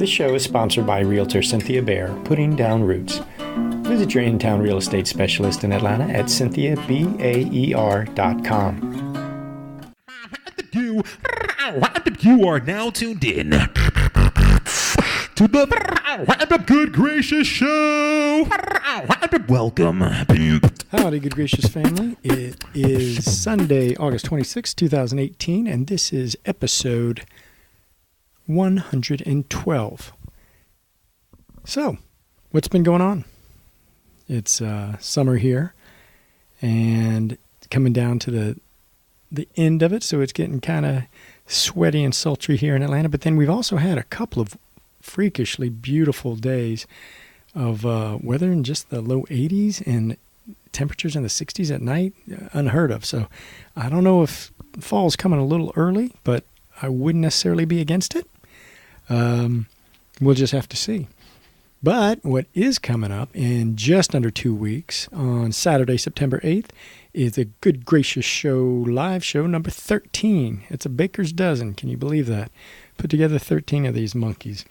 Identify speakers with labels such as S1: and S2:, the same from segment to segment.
S1: This show is sponsored by Realtor Cynthia Bear, Putting Down Roots. Visit your in-town real estate specialist in Atlanta at cynthiabaer.com.
S2: You are now tuned in to the Good Gracious Show. Welcome.
S3: Howdy, Good Gracious family. It is Sunday, August 26, 2018, and this is episode 112. So, what's been going on? It's summer here, and coming down to the end of it, so it's getting kind of sweaty and sultry here in Atlanta. But then we've also had a couple of freakishly beautiful days of weather in just the low 80s and temperatures in the 60s at night, unheard of. So I don't know if fall's coming a little early, but I wouldn't necessarily be against it. We'll just have to see. But what is coming up in just under 2 weeks, on Saturday, September 8th, is a Good Gracious Show live show number 13. It's a baker's dozen. Can you believe that? Put together 13 of these monkeys.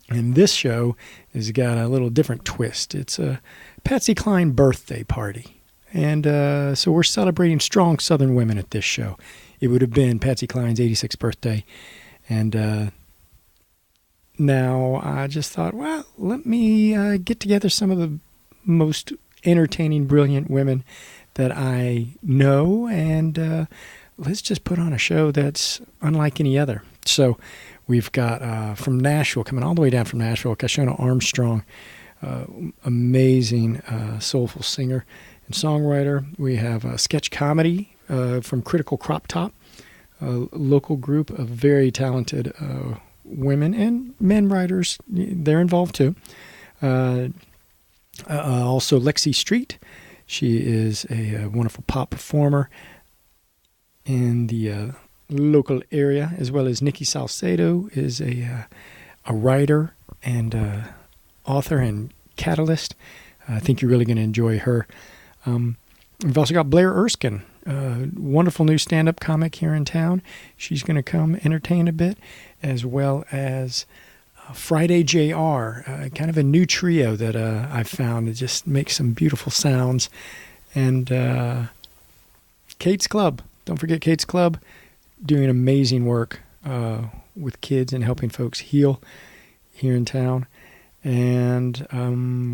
S3: And this show has got a little different twist. It's a Patsy Cline birthday party. And so we're celebrating strong Southern women at this show. It would have been Patsy Cline's 86th birthday. And now I just thought, well, let me get together some of the most entertaining, brilliant women that I know, and let's just put on a show that's unlike any other. So we've got from Nashville, coming all the way down from Nashville, Kashona Armstrong, amazing soulful singer and songwriter. We have sketch comedy from Critical Crop Top, a local group of very talented women and men writers. They're involved too. Also Lexi Street. She is a wonderful pop performer in the local area, as well as Nikki Salcedo is a writer and author and catalyst. I think you're really going to enjoy her. We've also got Blair Erskine, wonderful new stand-up comic here in town. She's going to come entertain a bit, as well as Friday JR, kind of a new trio that I've found. It just makes some beautiful sounds. And Kate's Club. Don't forget Kate's Club, doing amazing work with kids and helping folks heal here in town. And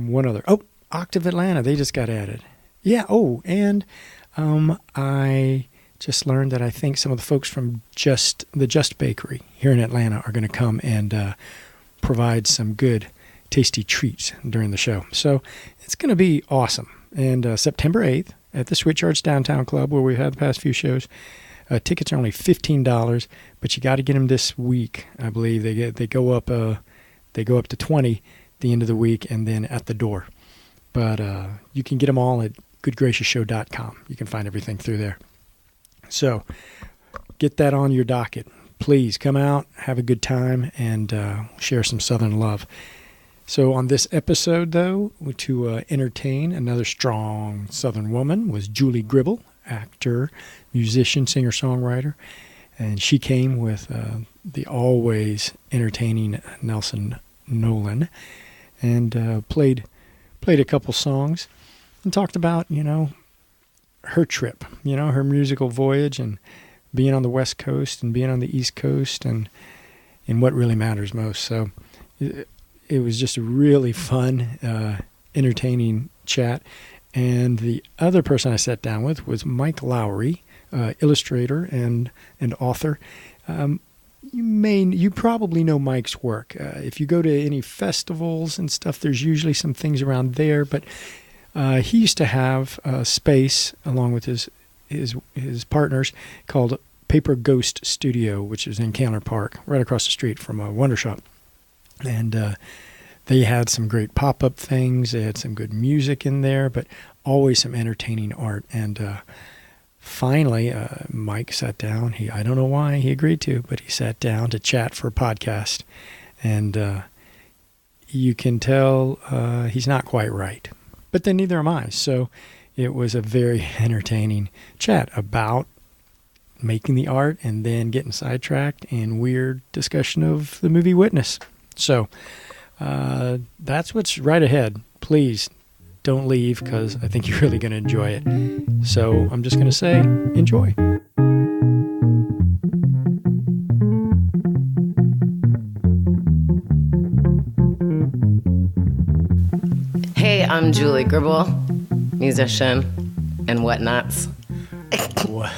S3: one other. Oh, Octave Atlanta. They just got added. Yeah. Oh, and I just learned that I think some of the folks from the Just Bakery here in Atlanta are going to come and provide some good, tasty treats during the show. So it's going to be awesome. And September 8th at the Switchyards Downtown Club, where we've had the past few shows, tickets are only $15, but you got to get them this week. I believe they go up to 20 at the end of the week, and then at the door. But you can get them all at goodgracioushow.com. You can find everything through there. So get that on your docket. Please come out, have a good time, and share some Southern love. So on this episode, though, to entertain another strong Southern woman was Julie Gribble, actor, musician, singer-songwriter. And she came with the always entertaining Nelson Nolan and played a couple songs and talked about, her trip, her musical voyage and being on the West Coast and being on the East Coast and what really matters most. So it was just a really fun, entertaining chat. And the other person I sat down with was Mike Lowery, illustrator and author. You probably know Mike's work. If you go to any festivals and stuff, there's usually some things around there. But he used to have a space along with his partners called Paper Ghost Studio, which is in Canler Park, right across the street from a Wonder Shop. And they had some great pop-up things. They had some good music in there, but always some entertaining art. And finally, Mike sat down. I don't know why he agreed to, but he sat down to chat for a podcast. And you can tell he's not quite right. But then neither am I. So it was a very entertaining chat about making the art and then getting sidetracked and weird discussion of the movie Witness. So that's what's right ahead. Please don't leave, because I think you're really going to enjoy it. So I'm just going to say, enjoy.
S4: Hey, I'm Julie Gribble, musician and whatnots.
S3: What?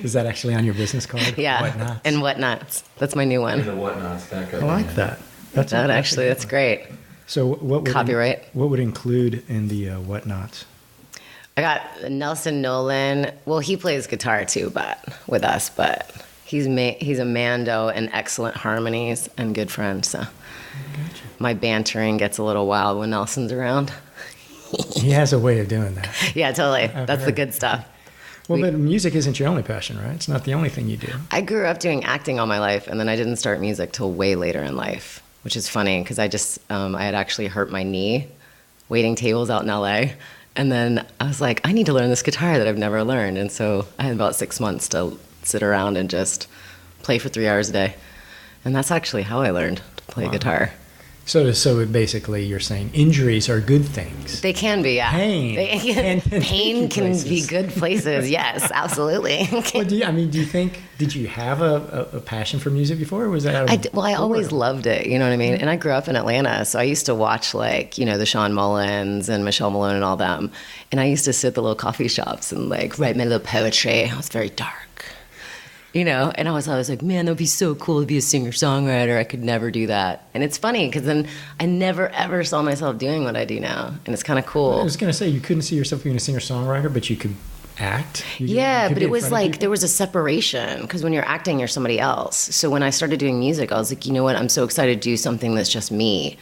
S3: Is that actually on your business card?
S4: Yeah,
S3: Whatnots?
S4: and whatnots. That's my new one.
S5: The whatnots. That
S3: I like that.
S4: That's great.
S3: So what would
S4: Copyright.
S3: What would include in the whatnots?
S4: I got Nelson Nolan. Well, he plays guitar too, but with us. But he's a Mando and excellent harmonies and good friend. So my bantering gets a little wild when Nelson's around.
S3: He has a way of doing that.
S4: Yeah, totally.
S3: I've
S4: That's the
S3: heard.
S4: good stuff.
S3: Well, but music isn't your only passion, right? It's not the only thing you do.
S4: I grew up doing acting all my life, and then I didn't start music till way later in life, which is funny because I had actually hurt my knee waiting tables out in LA. And then I was like, I need to learn this guitar that I've never learned. And so I had about 6 months to sit around and just play for 3 hours a day. And that's actually how I learned to play guitar.
S3: So basically, you're saying injuries are good things.
S4: They can be, yeah.
S3: Pain
S4: Pain can be
S3: places.
S4: good places. Yes, absolutely.
S3: Well, do you think? Did you have a passion for music before, or was that?
S4: I always loved it. You know what I mean? And I grew up in Atlanta, so I used to watch the Sean Mullins and Michelle Malone and all them. And I used to sit at the little coffee shops and write my little poetry. I was very dark. And I was always like, man, that would be so cool to be a singer-songwriter. I could never do that. And it's funny because then I never, ever saw myself doing what I do now. And it's kind of cool.
S3: I was going to say, you couldn't see yourself being a singer-songwriter, but you could act.
S4: Yeah, but it was like there was a separation because when you're acting, you're somebody else. So when I started doing music, I was like, you know what? I'm so excited to do something that's just me.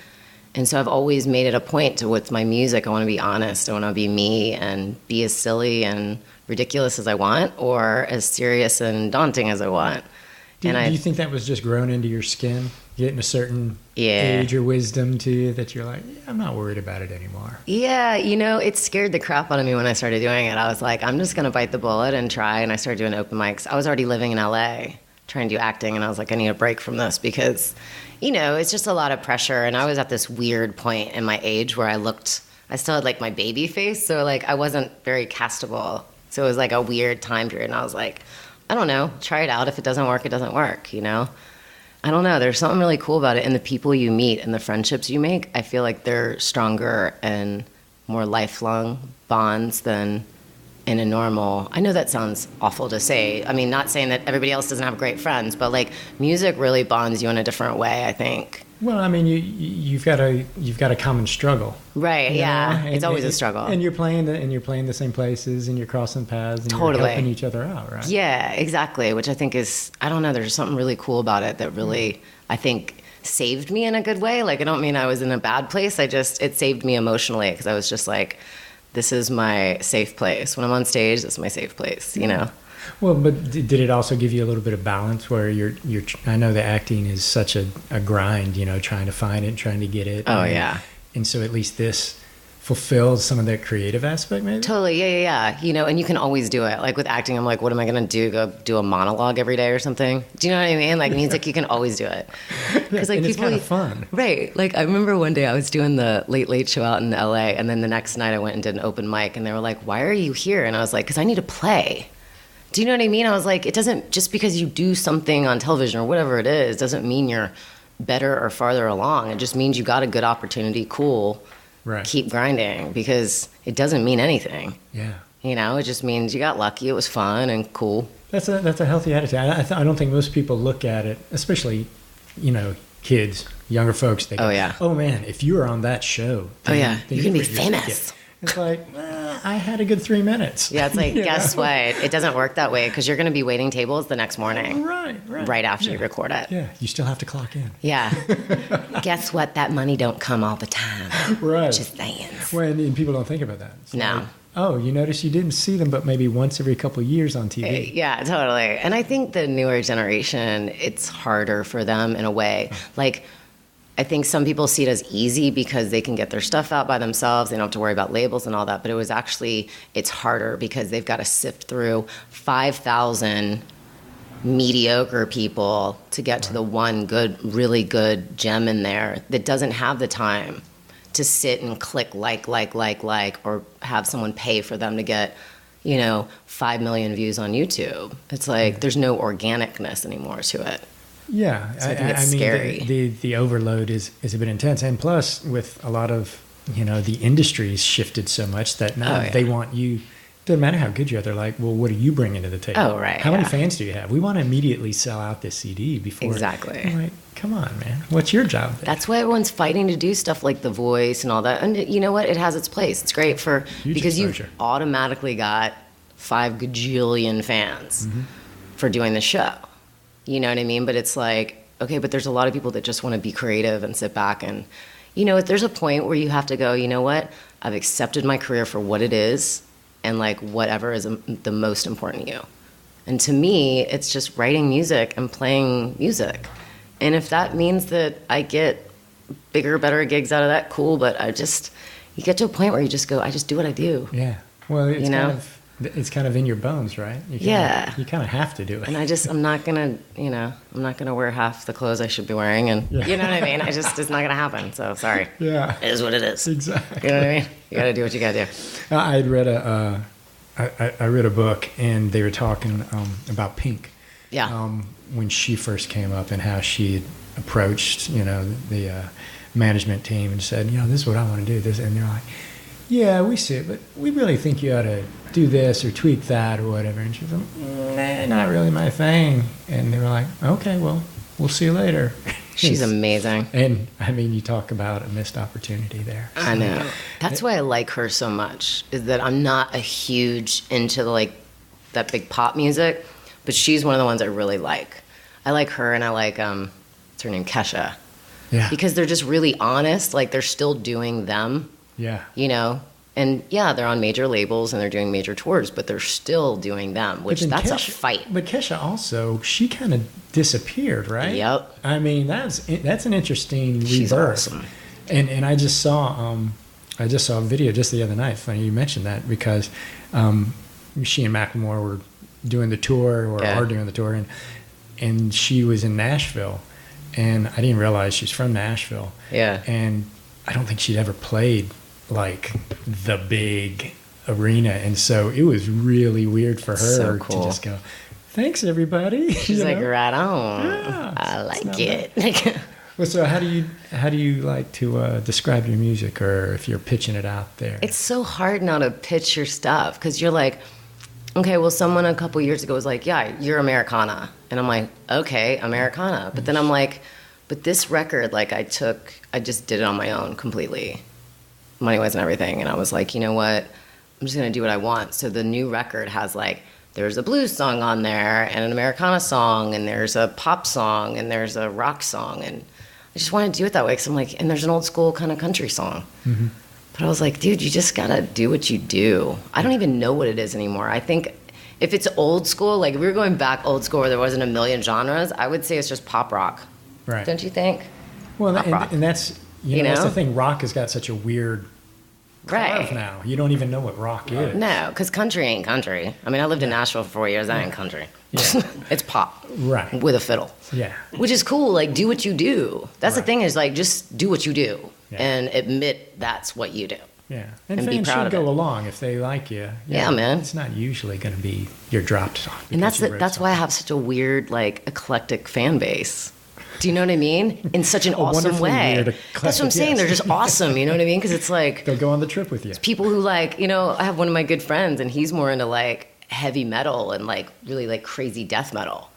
S4: And so I've always made it a point to with my music, I want to be honest. I want to be me and be as silly and ridiculous as I want or as serious and daunting as I want.
S3: Do you think that was just grown into your skin, getting a certain
S4: Yeah.
S3: age or wisdom to you that you're like, I'm not worried about it anymore?
S4: Yeah, it scared the crap out of me when I started doing it. I was like, I'm just going to bite the bullet and try. And I started doing open mics. I was already living in LA trying to do acting. And I was like, I need a break from this because, it's just a lot of pressure. And I was at this weird point in my age where I still had like my baby face. So like I wasn't very castable. So it was like a weird time period. And I was like, I don't know, try it out. If it doesn't work, it doesn't work, I don't know. There's something really cool about it. And the people you meet and the friendships you make, I feel like they're stronger and more lifelong bonds than in a normal. I know that sounds awful to say. I mean, not saying that everybody else doesn't have great friends, but like music really bonds you in a different way, I think.
S3: Well, I mean, you've got a common struggle,
S4: right? Yeah, it's always a struggle.
S3: And you're playing the same places, and you're crossing paths, and
S4: Totally.
S3: you're helping each other out, right?
S4: Yeah, exactly. Which I think is, I don't know. There's something really cool about it that really, I think, saved me in a good way. Like, I don't mean I was in a bad place. It saved me emotionally because I was just like, this is my safe place. When I'm on stage, this is my safe place.
S3: Well, but did it also give you a little bit of balance where you're I know the acting is such a grind, trying to find it, trying to get it.
S4: Oh, yeah.
S3: And so at least this fulfills some of that creative aspect, maybe?
S4: Totally, yeah. And you can always do it. Like with acting, I'm like, what am I going to do? Go do a monologue every day or something? Do you know what I mean? Like music, you can always do it.
S3: Because like, it's kind of fun.
S4: Right. Like I remember one day I was doing the Late Late Show out in LA, and then the next night I went and did an open mic, and they were like, why are you here? And I was like, because I need to play. Do you know what I mean? I was like, it doesn't, just because you do something on television or whatever it is, doesn't mean you're better or farther along. It just means you got a good opportunity, cool,
S3: right.
S4: Keep grinding, because it doesn't mean anything.
S3: Yeah.
S4: It just means you got lucky, it was fun and cool.
S3: That's a healthy attitude. I don't think most people look at it, especially, kids, younger folks. They go, oh man, if you were on that show.
S4: Then you can be famous.
S3: It's like, I had a good 3 minutes.
S4: Yeah, it's like, guess what? It doesn't work that way because you're going to be waiting tables the next morning. Right after you record it.
S3: Yeah, you still have to clock in.
S4: Yeah. Guess what? That money don't come all the time.
S3: Right.
S4: Just saying.
S3: And people don't think about that. It's
S4: no.
S3: Like, oh, you notice you didn't see them but maybe once every couple of years on TV.
S4: Yeah, totally. And I think the newer generation, it's harder for them in a way. Like, I think some people see it as easy because they can get their stuff out by themselves. They don't have to worry about labels and all that. But it's harder because they've got to sift through 5,000 mediocre people to get to the one good, really good gem in there that doesn't have the time to sit and click like, or have someone pay for them to get, 5 million views on YouTube. It's like there's no organicness anymore to it.
S3: Yeah,
S4: So I think it's scary.
S3: The overload is a bit intense, and plus with a lot of the industry's shifted so much that now they want you. Doesn't matter how good you are. They're like, well, what are you bringing to the table?
S4: Oh, right.
S3: How many fans do you have? We want to immediately sell out this CD before.
S4: Exactly.
S3: I'm like, come on, man. What's your job there?
S4: That's why everyone's fighting to do stuff like The Voice and all that. And you know what? It has its place. It's great because
S3: exposure.
S4: you've automatically got 5 gajillion fans for doing the show. You know what I mean? But it's like, okay, but there's a lot of people that just want to be creative and sit back and, there's a point where you have to go, you know what? I've accepted my career for what it is and like whatever is the most important to you. And to me, it's just writing music and playing music. And if that means that I get bigger, better gigs out of that, cool. But you get to a point where you just go, I just do what I do.
S3: Yeah. Well, it's kind of in your bones, right? You kind of have to do it.
S4: And I'm not gonna wear half the clothes I should be wearing, and you know what I mean. It's not gonna happen. So sorry.
S3: Yeah.
S4: It is what it is.
S3: Exactly.
S4: You know what I mean? You gotta do what you gotta do.
S3: I had read I read a book, and they were talking about Pink.
S4: Yeah.
S3: When she first came up, and how she approached the management team and said, this is what I want to do. This, and they're like, yeah, we see it, but we really think you ought to do this or tweak that or whatever. And she's like, nah, not really my thing. And they were like, okay, well, we'll see you later.
S4: She's amazing.
S3: And I mean, you talk about a missed opportunity there. So.
S4: I know. That's why I like her so much, is that I'm not a huge into that big pop music, but she's one of the ones I really like. I like her, and I like, what's her name, Kesha.
S3: Yeah.
S4: Because they're just really honest. Like, they're still doing them.
S3: Yeah.
S4: And yeah, they're on major labels and they're doing major tours, but they're still doing them, which that's a fight.
S3: But Kesha also, she kind of disappeared, right?
S4: Yep.
S3: I mean, that's an interesting
S4: She's
S3: rebirth.
S4: awesome.
S3: And I just saw a video just the other night. Funny you mentioned that, because she and Macklemore were doing the tour, or are doing the tour, and she was in Nashville, and I didn't realize she's from Nashville.
S4: Yeah.
S3: And I don't think she'd ever played like the big arena, and so it was really weird for her to just go, thanks everybody.
S4: She's like, right on.
S3: Yeah,
S4: I like it.
S3: Well, so how do you like to describe your music, or if you're pitching it out there?
S4: It's so hard now to pitch your stuff, because you're like, okay, well, someone a couple years ago was like, yeah, you're Americana, and I'm like, okay, Americana, but then I'm like, but this record, like, I just did it on my own completely, money-wise and everything. And I was like, you know what? I'm just going to do what I want. So the new record has, like, there's a blues song on there, and an Americana song, and there's a pop song, and there's a rock song. And I just wanted to do it that way, because I'm like, and there's an old school kind of country song. Mm-hmm. But I was like, dude, you just got to do what you do. I don't even know what it is anymore. I think if it's old school, like if we were going back old school where there wasn't a million genres, I would say it's just pop rock. Right. Don't you think?
S3: Well, and that's, that's the thing. Rock has got such a weird carve now. You don't even know what rock is.
S4: No, because country ain't country. I mean, I lived in Nashville for 4 years. That ain't country. Yeah. It's pop.
S3: Right.
S4: With a fiddle.
S3: Yeah.
S4: Which is cool. Like, do what you do. That's the thing, is like, just do what you do and admit that's what you do.
S3: Yeah. And
S4: be
S3: fans
S4: proud
S3: should
S4: of
S3: go
S4: it.
S3: along if they like you.
S4: Yeah, man.
S3: It's not usually going to be your drop song.
S4: And that's why I have such a weird, like, eclectic fan base. Do you know what I mean? In such an awesome way.
S3: Weird,
S4: that's what I'm saying. They're just awesome. You know what I mean? Because it's like,
S3: they'll go on the trip with you.
S4: People who like, I have one of my good friends, and he's more into like heavy metal and like really like crazy death metal,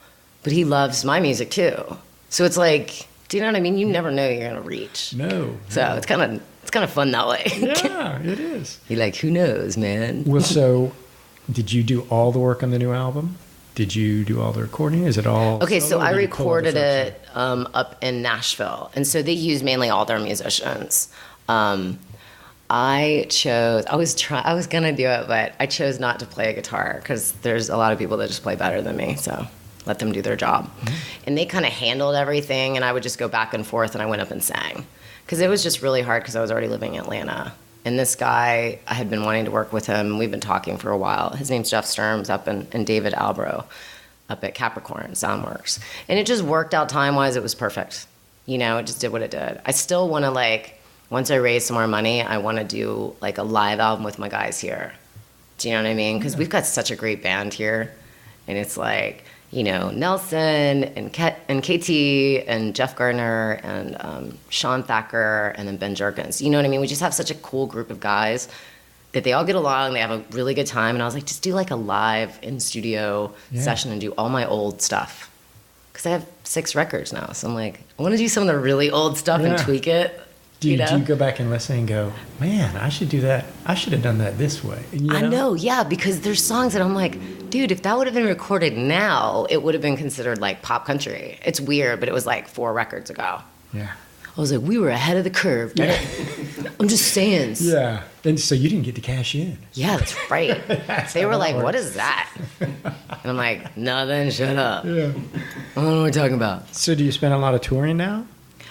S4: but he loves my music too. So it's like, do you know what I mean? You never know you're gonna reach.
S3: No.
S4: So it's kind of fun that way.
S3: Yeah, it is.
S4: You're like, who knows, man?
S3: Well, so did you do all the work on the new album? Did you do all the recording? Is it all?
S4: Okay, so I recorded it up in Nashville, and so they used mainly all their musicians. I was gonna do it, but I chose not to play a guitar because there's a lot of people that just play better than me. So let them do their job, and they kind of handled everything, and I would just go back and forth, and I went up and sang because it was just really hard because I was already living in Atlanta. And this guy, I had been wanting to work with him. We've been talking for a while. His name's Jeff Sturms up in David Albro. up at Capricorn Soundworks. And it just worked out time-wise. It was perfect. You know, it just did what it did. I still want to, like, once I raise some more money, I want to do, like, a live album with my guys here. Do you know what I mean? Because we've got such a great band here. And it's like, you know, Nelson and KT and Jeff Gardner and Sean Thacker and then Ben Jerkins. You know what I mean? We just have such a cool group of guys that they all get along. They have a really good time. And I was like, just do like a live in-studio session and do all my old stuff. Because I have 6 records now. So I'm like, I want to do some of the really old stuff and tweak it.
S3: Do you go back and listen and go, man, I should do that. I should have done that this way. You know?
S4: I know, yeah, because there's songs that I'm like, dude, if that would have been recorded now, it would have been considered like pop country. It's weird, but it was like 4 records ago.
S3: Yeah.
S4: I was like, we were ahead of the curve. Yeah. I'm just saying.
S3: Yeah. And so you didn't get to cash in.
S4: Yeah, that's right. They were like, what is that? And I'm like, nothing, shut up.
S3: Yeah.
S4: I don't know what we're talking about.
S3: So do you spend a lot of touring now?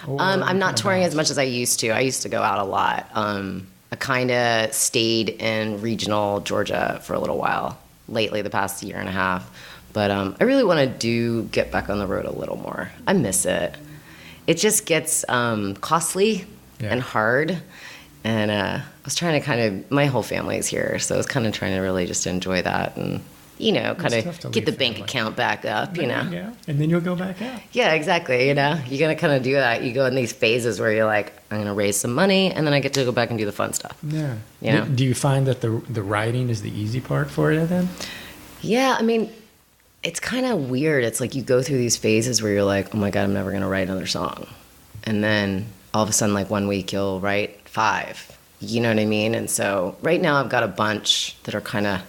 S4: I'm not touring as much as I used to. I used to go out a lot. I kind of stayed in regional Georgia for a little while lately, the past year and a half. But I really want to get back on the road a little more. I miss it. It just gets costly and hard. And I was trying to my whole family is here, so I was kind of trying to really just enjoy that and, you know, kind of get the bank account back up, you know.
S3: Yeah, and then you'll go back out.
S4: Yeah, exactly, you know. You got to kind of do that. You go in these phases where you're like, I'm going to raise some money, and then I get to go back and do the fun stuff.
S3: Yeah.
S4: You know?
S3: Do you find that the writing is the easy part for you then?
S4: Yeah, I mean, it's kind of weird. It's like you go through these phases where you're like, oh my God, I'm never going to write another song. And then all of a sudden, like 1 week, you'll write 5. You know what I mean? And so right now I've got a bunch that are kind of,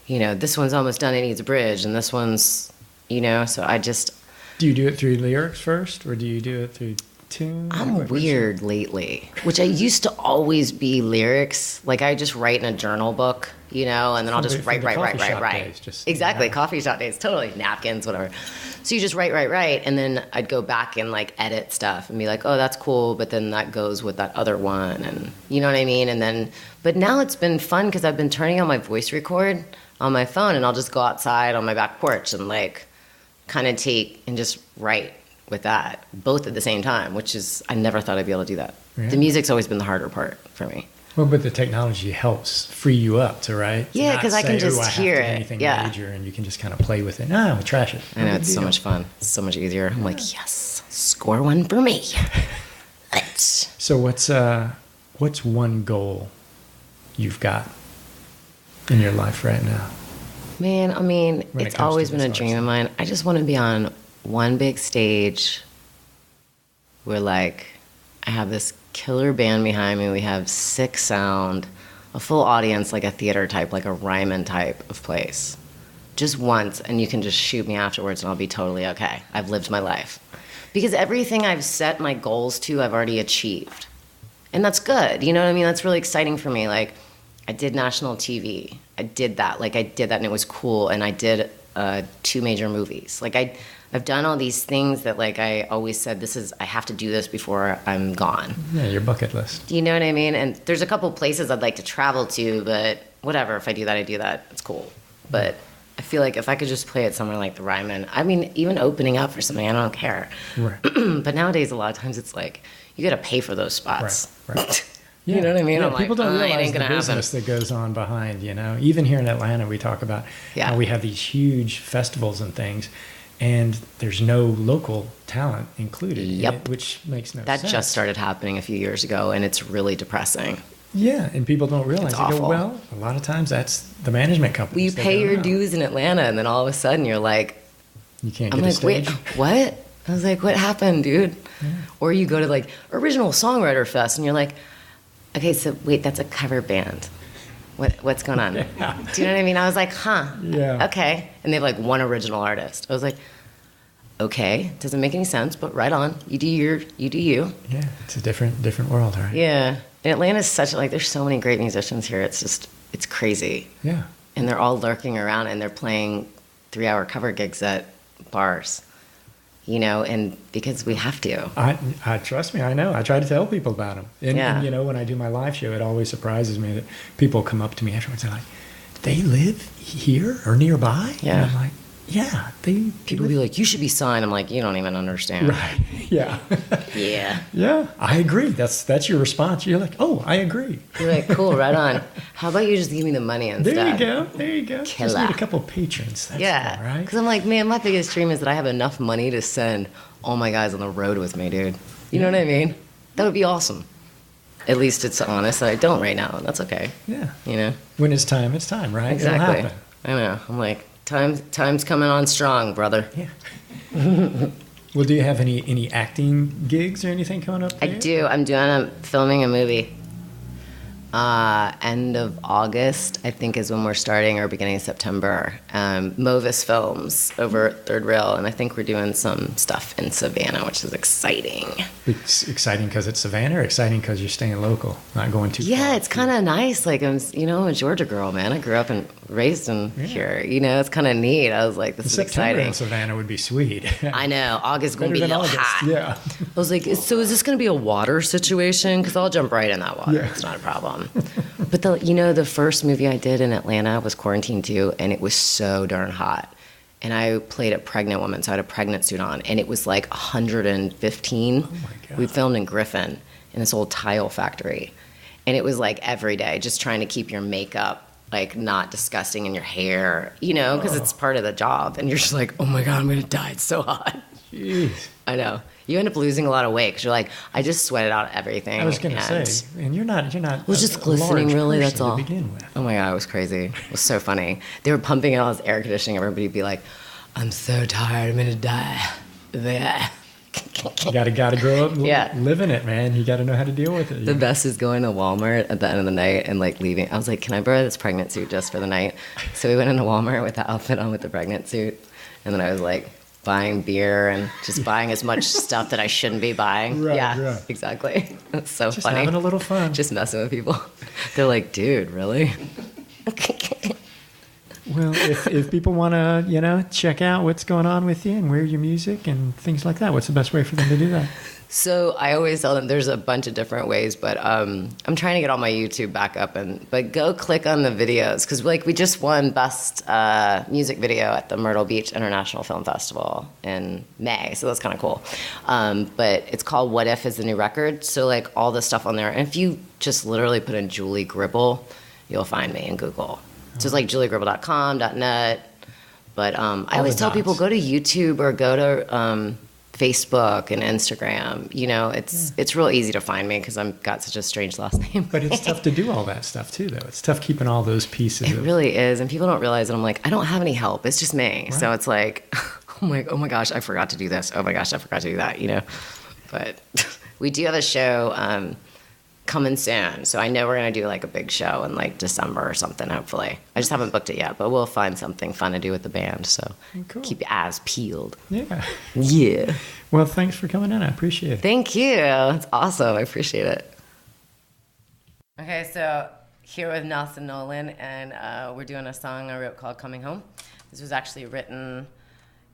S4: you know, this one's almost done, it needs a bridge, and this one's, you know, so I just...
S3: Do you do it through lyrics first, or do you do it through tune?
S4: I'm weird lately, which I used to always be lyrics. Like, I just write in a journal book, you know, and then I'll just write. Exactly, coffee shop days, totally, napkins, whatever. So you just write, and then I'd go back and, like, edit stuff and be like, oh, that's cool, but then that goes with that other one, and you know what I mean? And then, but now it's been fun because I've been turning on my voice record on my phone, and I'll just go outside on my back porch and, like, kind of take and just write with that, both at the same time, which is, I never thought I'd be able to do that. Yeah. The music's always been the harder part for me.
S3: Well, but the technology helps free you up to write.
S4: Yeah, because I can just hear it.
S3: Anything major, and you can just kind of play with it. No, trash it.
S4: I know, it's so much fun. It's so much easier. I'm like, yes, score one for me.
S3: So what's one goal you've got in your life right now?
S4: Man, I mean, it's always been a dream of mine. I just want to be on one big stage where, like, I have this killer band behind me. We have sick sound, a full audience, like a theater type, like a Ryman type of place. Just once, and you can just shoot me afterwards, and I'll be totally okay. I've lived my life. Because everything I've set my goals to, I've already achieved. And that's good. You know what I mean? That's really exciting for me. Like, I did national TV. I did that, and it was cool. And I did 2 major movies. Like, I've done all these things that, like, I always said, I have to do this before I'm gone.
S3: Yeah, your bucket list.
S4: You know what I mean? And there's a couple places I'd like to travel to, but whatever. If I do that, I do that. It's cool. But I feel like if I could just play it somewhere like the Ryman, I mean, even opening up for something, I don't care.
S3: Right.
S4: But nowadays, a lot of times it's like, you got to pay for those spots.
S3: Right.
S4: Yeah. You know what I mean?
S3: Yeah,
S4: I'm
S3: people
S4: like,
S3: don't realize
S4: it ain't
S3: the
S4: gonna
S3: business that goes on behind, you know. Even here in Atlanta, we talk about how we have these huge festivals and things, and there's no local talent included in it, which makes no sense.
S4: That just started happening a few years ago, and it's really depressing.
S3: Yeah, and people don't realize.
S4: It's awful.
S3: Well, a lot of times that's the management company.
S4: Well, you pay your dues in Atlanta, and then all of a sudden you're like,
S3: you can't get a stage.
S4: Wait, what? I was like, what happened, dude? Yeah. Or you go to, like, Original Songwriter Fest, and you're like, okay, so wait, that's a cover band. What's going on?
S3: Yeah.
S4: Do you know what I mean? I was like,
S3: yeah.
S4: Okay. And they have, like, one original artist. I was like, okay, doesn't make any sense, but right on. You do you.
S3: Yeah, it's a different world, right?
S4: Yeah. And Atlanta's such, like, there's so many great musicians here. It's crazy.
S3: Yeah.
S4: And they're all lurking around, and they're playing 3-hour cover gigs at bars. You know, and because we have to.
S3: I trust me, I know. I try to tell people about them. And, you know, when I do my live show, it always surprises me that people come up to me afterwards and they're like, they live here or nearby?
S4: Yeah.
S3: And I'm like, Yeah,
S4: People be like, you should be signed. I'm like, you don't even understand.
S3: right. Yeah.
S4: Yeah.
S3: Yeah, I agree. That's your response. You're like, oh, I agree.
S4: You're like, cool, right on. How about you just give me the money instead?
S3: There you go. Just
S4: Killer.
S3: need a couple patrons. That's
S4: Yeah.
S3: all right.
S4: Because I'm like, man, my biggest dream is that I have enough money to send all my guys on the road with me, dude. You know what I mean? That would be awesome. At least it's honest that I don't right now, and that's okay.
S3: Yeah.
S4: You know?
S3: When it's time, right?
S4: Exactly.
S3: It'll happen.
S4: I know. I'm like, time's coming on strong, brother.
S3: Yeah. Well, do you have any acting gigs or anything coming up?
S4: I do. I'm filming a movie. End of August, I think, is when we're starting, or beginning of September. Movis Films over at Third Rail, and I think we're doing some stuff in Savannah, which is exciting.
S3: It's exciting because it's Savannah, or exciting because you're staying local, not going too far?
S4: Yeah, it's kind of nice. Like, I'm a Georgia girl, man. I grew up and raised in here. You know, it's kind of neat. I was like, this is
S3: September
S4: exciting.
S3: in Savannah would be sweet.
S4: I know. August is going to
S3: Better
S4: be a
S3: than
S4: little
S3: August.
S4: hot.
S3: Yeah.
S4: I was like, so is this going to be a water situation? Because I'll jump right in that water.
S3: Yeah.
S4: It's not a problem. But the first movie I did in Atlanta was Quarantine 2, and it was so darn hot. And I played a pregnant woman, so I had a pregnant suit on, and it was like 115.
S3: Oh my God.
S4: We filmed in Griffin, in this old tile factory. And it was like every day, just trying to keep your makeup like not disgusting in your hair, because it's part of the job. And you're just like, oh my God, I'm going to die. It's so hot.
S3: Jeez.
S4: I know. You end up losing a lot of weight because you're like, I just sweated out everything.
S3: I was going to say, and you're not.
S4: It was just
S3: a
S4: glistening,
S3: large
S4: really.
S3: person
S4: That's all.
S3: to begin with.
S4: Oh my God, it was crazy. It was so funny. They were pumping out this air conditioning. Everybody would be like, I'm so tired. I'm going to die. There.
S3: You gotta grow up,
S4: Yeah.
S3: live in it, man. You gotta know how to deal with it.
S4: The best is going to Walmart at the end of the night and like leaving. I was like, can I borrow this pregnant suit just for the night? So we went into Walmart with the outfit on with the pregnant suit. And then I was like buying beer and just buying as much stuff that I shouldn't be buying.
S3: Right,
S4: yeah,
S3: right.
S4: Exactly. It's so
S3: Just
S4: funny.
S3: having a little fun.
S4: Just messing with people. They're like, dude, really?
S3: Well, if people want to, check out what's going on with you and where your music and things like that, what's the best way for them to do that?
S4: So I always tell them there's a bunch of different ways, but I'm trying to get all my YouTube back up, but go click on the videos because we just won best music video at the Myrtle Beach International Film Festival in May, so that's kind of cool. But it's called "What If" is the new record, so all the stuff on there. And if you just literally put in Julie Gribble, you'll find me in Google. So it's juliegribble.com, .net. But I always tell people go to YouTube or go to Facebook and Instagram. It's real easy to find me because I've got such a strange last name.
S3: But it's tough to do all that stuff too, though. It's tough keeping all those pieces.
S4: It really is, and people don't realize that I'm like, I don't have any help. It's just me. Right. So it's like, I'm like, oh my gosh, I forgot to do this. Oh my gosh, I forgot to do that. But we do have a show coming soon, so I know we're gonna do a big show in December or something. Hopefully, I just haven't booked it yet, but we'll find something fun to do with the band. So
S3: cool.
S4: Keep your eyes peeled.
S3: Yeah. Well, thanks for coming in. I appreciate it.
S4: Thank you. It's awesome. I appreciate it. Okay, so here with Nelson Nolan, and we're doing a song I wrote called "Coming Home." This was actually written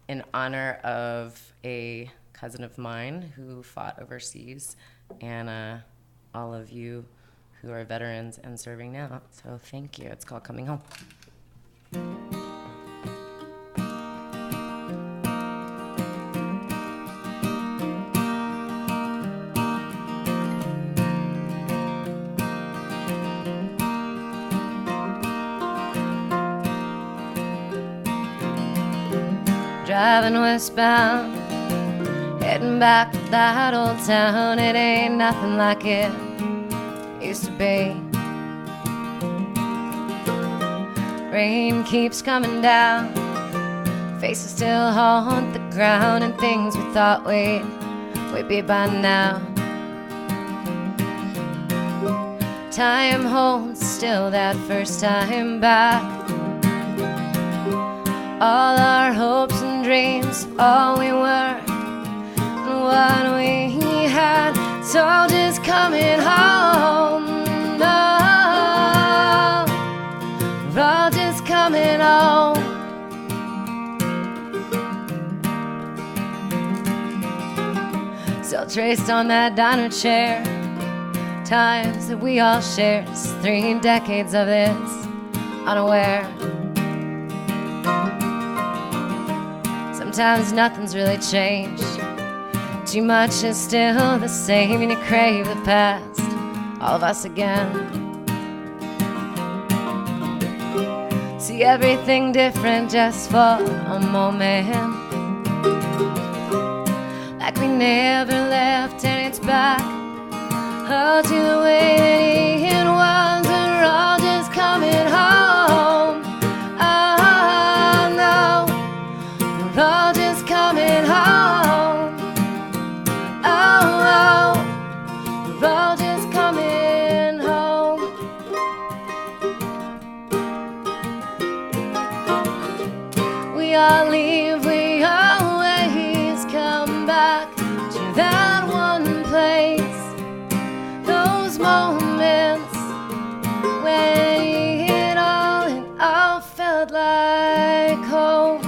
S4: in honor of a cousin of mine who fought overseas, and all of you who are veterans and serving now. So thank you. It's called "Coming Home." Driving westbound, heading back to that old town. It ain't nothing like it used to be. Rain keeps coming down, faces still haunt the ground, and things we thought we'd be by now. Time holds still that first time back. All our hopes and dreams, all we were, and what we had. It's all just coming home. No, we're all just coming home. Still traced on that diner chair, times that we all shared. 3 decades of this, unaware. sometimes nothing's really changed. Too much is still the same, and you crave the past, all of us again. See everything different just for a moment, like we never left, and it's back all to the way that it was. We're all just coming home. Oh no, we're all just coming home. Oh, we're all just coming home. We all leave, we always come back to that one place. Those moments when it all felt like home.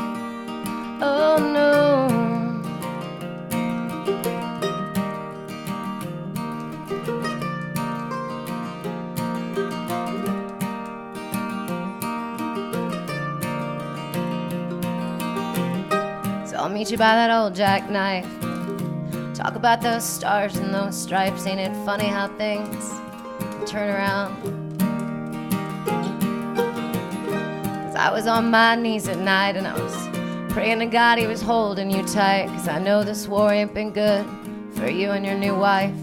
S4: Oh no. So I'll meet you by that old jackknife. Talk about those stars and those stripes. Ain't it funny how things turn around? 'Cause I was on my knees at night and I was praying to God he was holding you tight. 'Cause I know this war ain't been good for you and your new wife.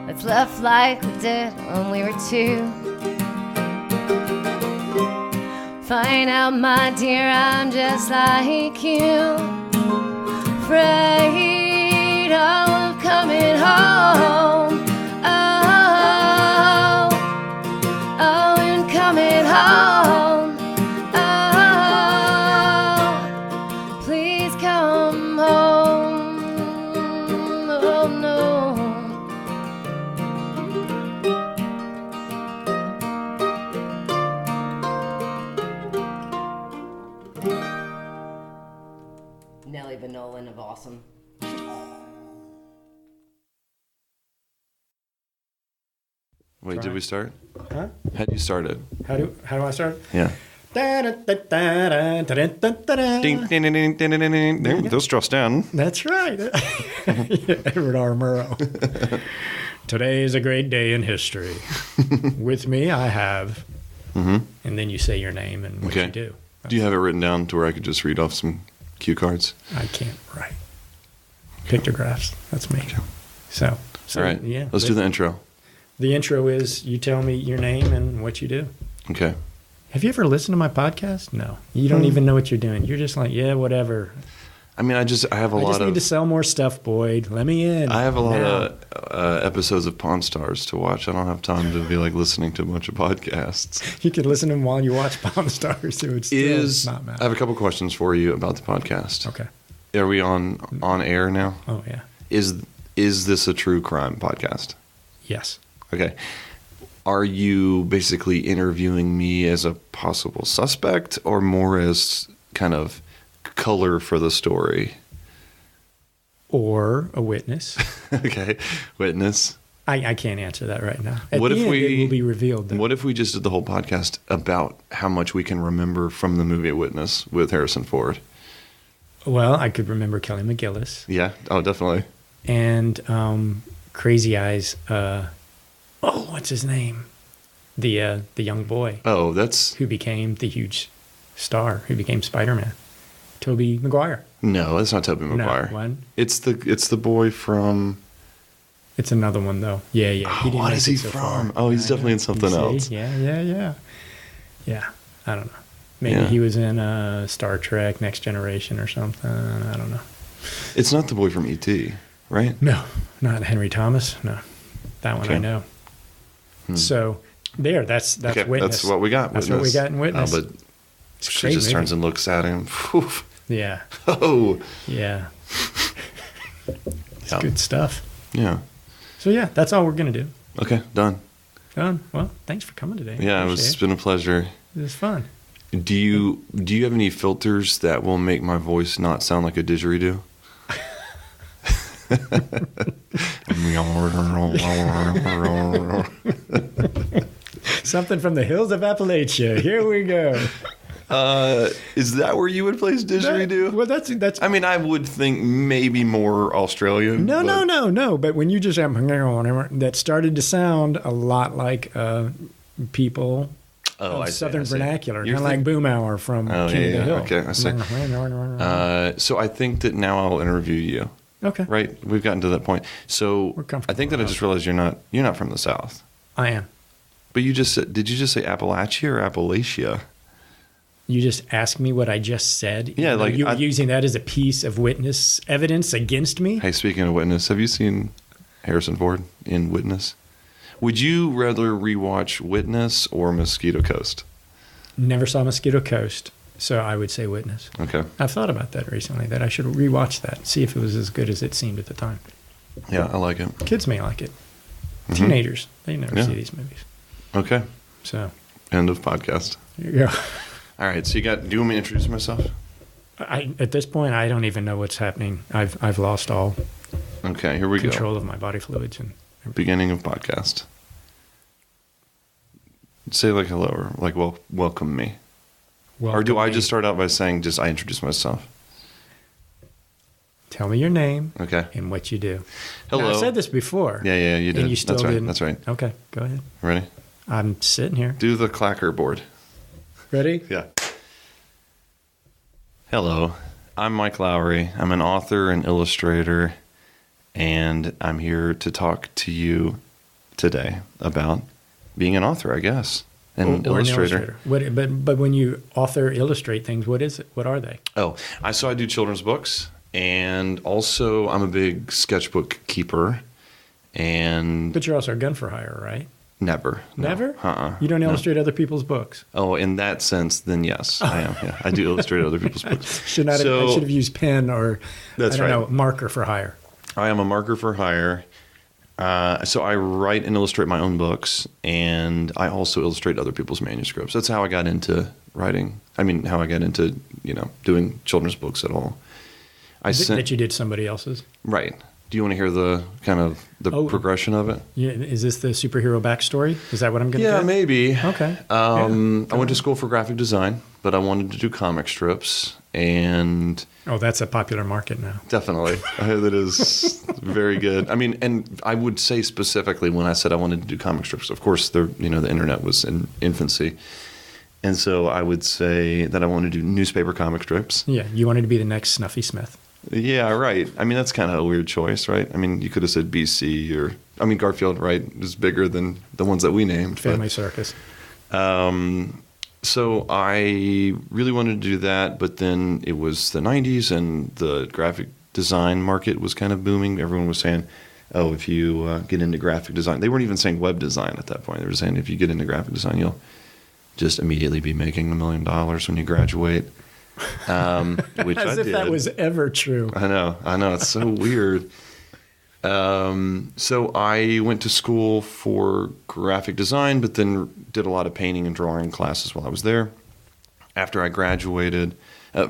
S4: Let's laugh like we did when we were two. Find out, my dear, I'm just like you. Afraid of coming home. Oh, oh, and coming home. Oh, please come home. Oh no. Nelly Vanolan of Awesome.
S5: Wait, did we start?
S3: Huh?
S5: Had you started?
S3: How do I start?
S5: Yeah. Ding, ding, ding, ding, ding, ding, ding, ding. Those draws down.
S3: That's right. Edward R. Murrow. Today is a great day in history. With me, I have, and then you say your name and what you do.
S5: Do you have it written down to where I could just read off some cue cards?
S3: I can't write. Pictographs. That's me. So
S5: all right.
S3: Yeah.
S5: Let's do the intro.
S3: The intro is you tell me your name and what you do.
S5: Okay.
S3: Have you ever listened to my podcast? No. You don't even know what you're doing. You're just like, yeah, whatever.
S5: I mean, I have a lot of...
S3: I just need to sell more stuff, Boyd. Let me in.
S5: I have a lot of episodes of Pawn Stars to watch. I don't have time to be like listening to a bunch of podcasts.
S3: You could listen to them while you watch Pawn Stars. It would still not matter.
S5: I have a couple questions for you about the podcast.
S3: Okay.
S5: Are we on air now?
S3: Oh, yeah.
S5: Is this a true crime podcast?
S3: Yes.
S5: Okay. Are you basically interviewing me as a possible suspect or more as kind of color for the story?
S3: Or a witness.
S5: Okay. Witness.
S3: I can't answer that right now. At
S5: What
S3: the
S5: if
S3: end,
S5: we-
S3: it will be revealed, though.
S5: What if we just did the whole podcast about how much we can remember from the movie Witness with Harrison Ford?
S3: Well, I could remember Kelly McGillis
S5: Yeah. Oh, definitely.
S3: and Crazy Eyes. What's his name? The young boy
S5: Oh, that's...
S3: who became the huge star, who became Spider-Man. Tobey Maguire.
S5: No, that's not Tobey Maguire.
S3: No, one.
S5: It's the boy from...
S3: It's another one, though. Yeah. He didn't
S5: what
S3: make
S5: is
S3: it
S5: he
S3: so
S5: from?
S3: far.
S5: Oh, he's definitely in something
S3: You see?
S5: else.
S3: Yeah. Yeah, I don't know. Maybe
S5: Yeah.
S3: he was in Star Trek, Next Generation or something. I don't know.
S5: It's not the boy from E.T., right?
S3: No, not Henry Thomas. No, that one I
S5: Okay.
S3: know. So that's
S5: Okay,
S3: Witness.
S5: that's what we got.
S3: That's what we got in Witness.
S5: Oh, but
S3: It's a
S5: she
S3: great
S5: just
S3: movie.
S5: turns and looks at him. Whew.
S3: Yeah,
S5: Oh,
S3: yeah. It's
S5: Yeah.
S3: good stuff.
S5: yeah.
S3: So yeah, that's all we're gonna do.
S5: Okay, done.
S3: Done. Well, thanks for coming today.
S5: Yeah, it's
S3: Appreciate
S5: been a pleasure.
S3: it was fun.
S5: Do you have any filters that will make my voice not sound like a didgeridoo?
S3: Something from the hills of Appalachia. Here we go.
S5: Is that where you would place didgeridoo?
S3: Well, that's.
S5: I mean, I would think maybe more Australian.
S3: No,
S5: but-
S3: no. But when you just have that started to sound a lot like people
S5: Oh, I see,
S3: Southern
S5: I see.
S3: vernacular,
S5: You're
S3: kind of like Boom Hour from
S5: Oh,
S3: King
S5: yeah,
S3: of the Hill.
S5: okay, I see. So I think that now I'll interview you.
S3: Okay.
S5: Right, we've gotten to that point. So
S3: We're comfortable
S5: I think that I
S3: with
S5: just realized you're not from the South.
S3: I am.
S5: But you just said, did you just say Appalachia or Appalachia?
S3: You just asked me what I just said.
S5: Yeah,
S3: You know,
S5: like
S3: you were
S5: I-
S3: using that as a piece of witness evidence against me.
S5: Hey, speaking of Witness, have you seen Harrison Ford in Witness? Would you rather rewatch Witness or Mosquito Coast?
S3: Never saw Mosquito Coast, so I would say Witness.
S5: Okay.
S3: I've thought about that recently, that I should rewatch that, see if it was as good as it seemed at the time.
S5: Yeah, I like it.
S3: Kids may like it. Teenagers, they never
S5: Yeah.
S3: see these movies.
S5: Okay.
S3: So,
S5: End of podcast.
S3: there you go.
S5: All right. So do you want me to introduce myself?
S3: At this point, I don't even know what's happening. I've lost all
S5: Okay. Here we
S3: control of my body fluids and
S5: go. Beginning of podcast. Say like hello or like welcome me. Or do I just start out by saying I introduce myself?
S3: tell me your name
S5: Okay.
S3: and what you do?
S5: Hello.
S3: Now, I said this before.
S5: Yeah, you did.
S3: And you still
S5: That's right.
S3: didn't.
S5: That's right.
S3: Okay, go ahead.
S5: Ready?
S3: I'm sitting here.
S5: Do the clacker board.
S3: Ready?
S5: Yeah. Hello, I'm Mike Lowery. I'm an author and illustrator, and I'm here to talk to you today about being an author, I guess, and
S3: Or an
S5: illustrator.
S3: But when you author, illustrate things, what is it? What are they?
S5: Oh, I do children's books, and also I'm a big sketchbook keeper, and
S3: But you're also a gun for hire, right?
S5: never. No.
S3: Never?
S5: Uh-uh.
S3: You don't
S5: No.
S3: illustrate other people's books.
S5: Oh, in that sense, then yes, I am. Yeah, I do illustrate other people's books.
S3: I should have used pen or
S5: That's
S3: I don't
S5: right.
S3: know, marker for hire.
S5: I am a marker for hire. So I write and illustrate my own books, and I also illustrate other people's manuscripts. That's how I got into writing. I mean, how I got into doing children's books at all.
S3: That you did somebody else's.
S5: Right. Do you want to hear the kind of the progression of it?
S3: Yeah, is this the superhero backstory? Is that what I'm going to
S5: Yeah,
S3: get?
S5: maybe.
S3: Okay.
S5: I went to school for graphic design, but I wanted to do comic strips, and
S3: Oh, that's a popular market now.
S5: definitely. That is very good. I mean, and I would say specifically when I said I wanted to do comic strips, of course, the internet was in infancy. And so I would say that I wanted to do newspaper comic strips.
S3: Yeah, you wanted to be the next Snuffy Smith.
S5: Yeah, right. I mean, that's kind of a weird choice, right? I mean, you could have said BC Garfield, right, is bigger than the ones that we named.
S3: Family Circus.
S5: So I really wanted to do that, but then it was the 90s and the graphic design market was kind of booming. Everyone was saying, oh, if you get into graphic design, they weren't even saying web design at that point. They were saying if you get into graphic design, you'll just immediately be making $1 million when you graduate, which
S3: As
S5: I
S3: if
S5: did.
S3: that was ever true.
S5: I know. It's so weird. So I went to school for graphic design, but then did a lot of painting and drawing classes while I was there. After I graduated,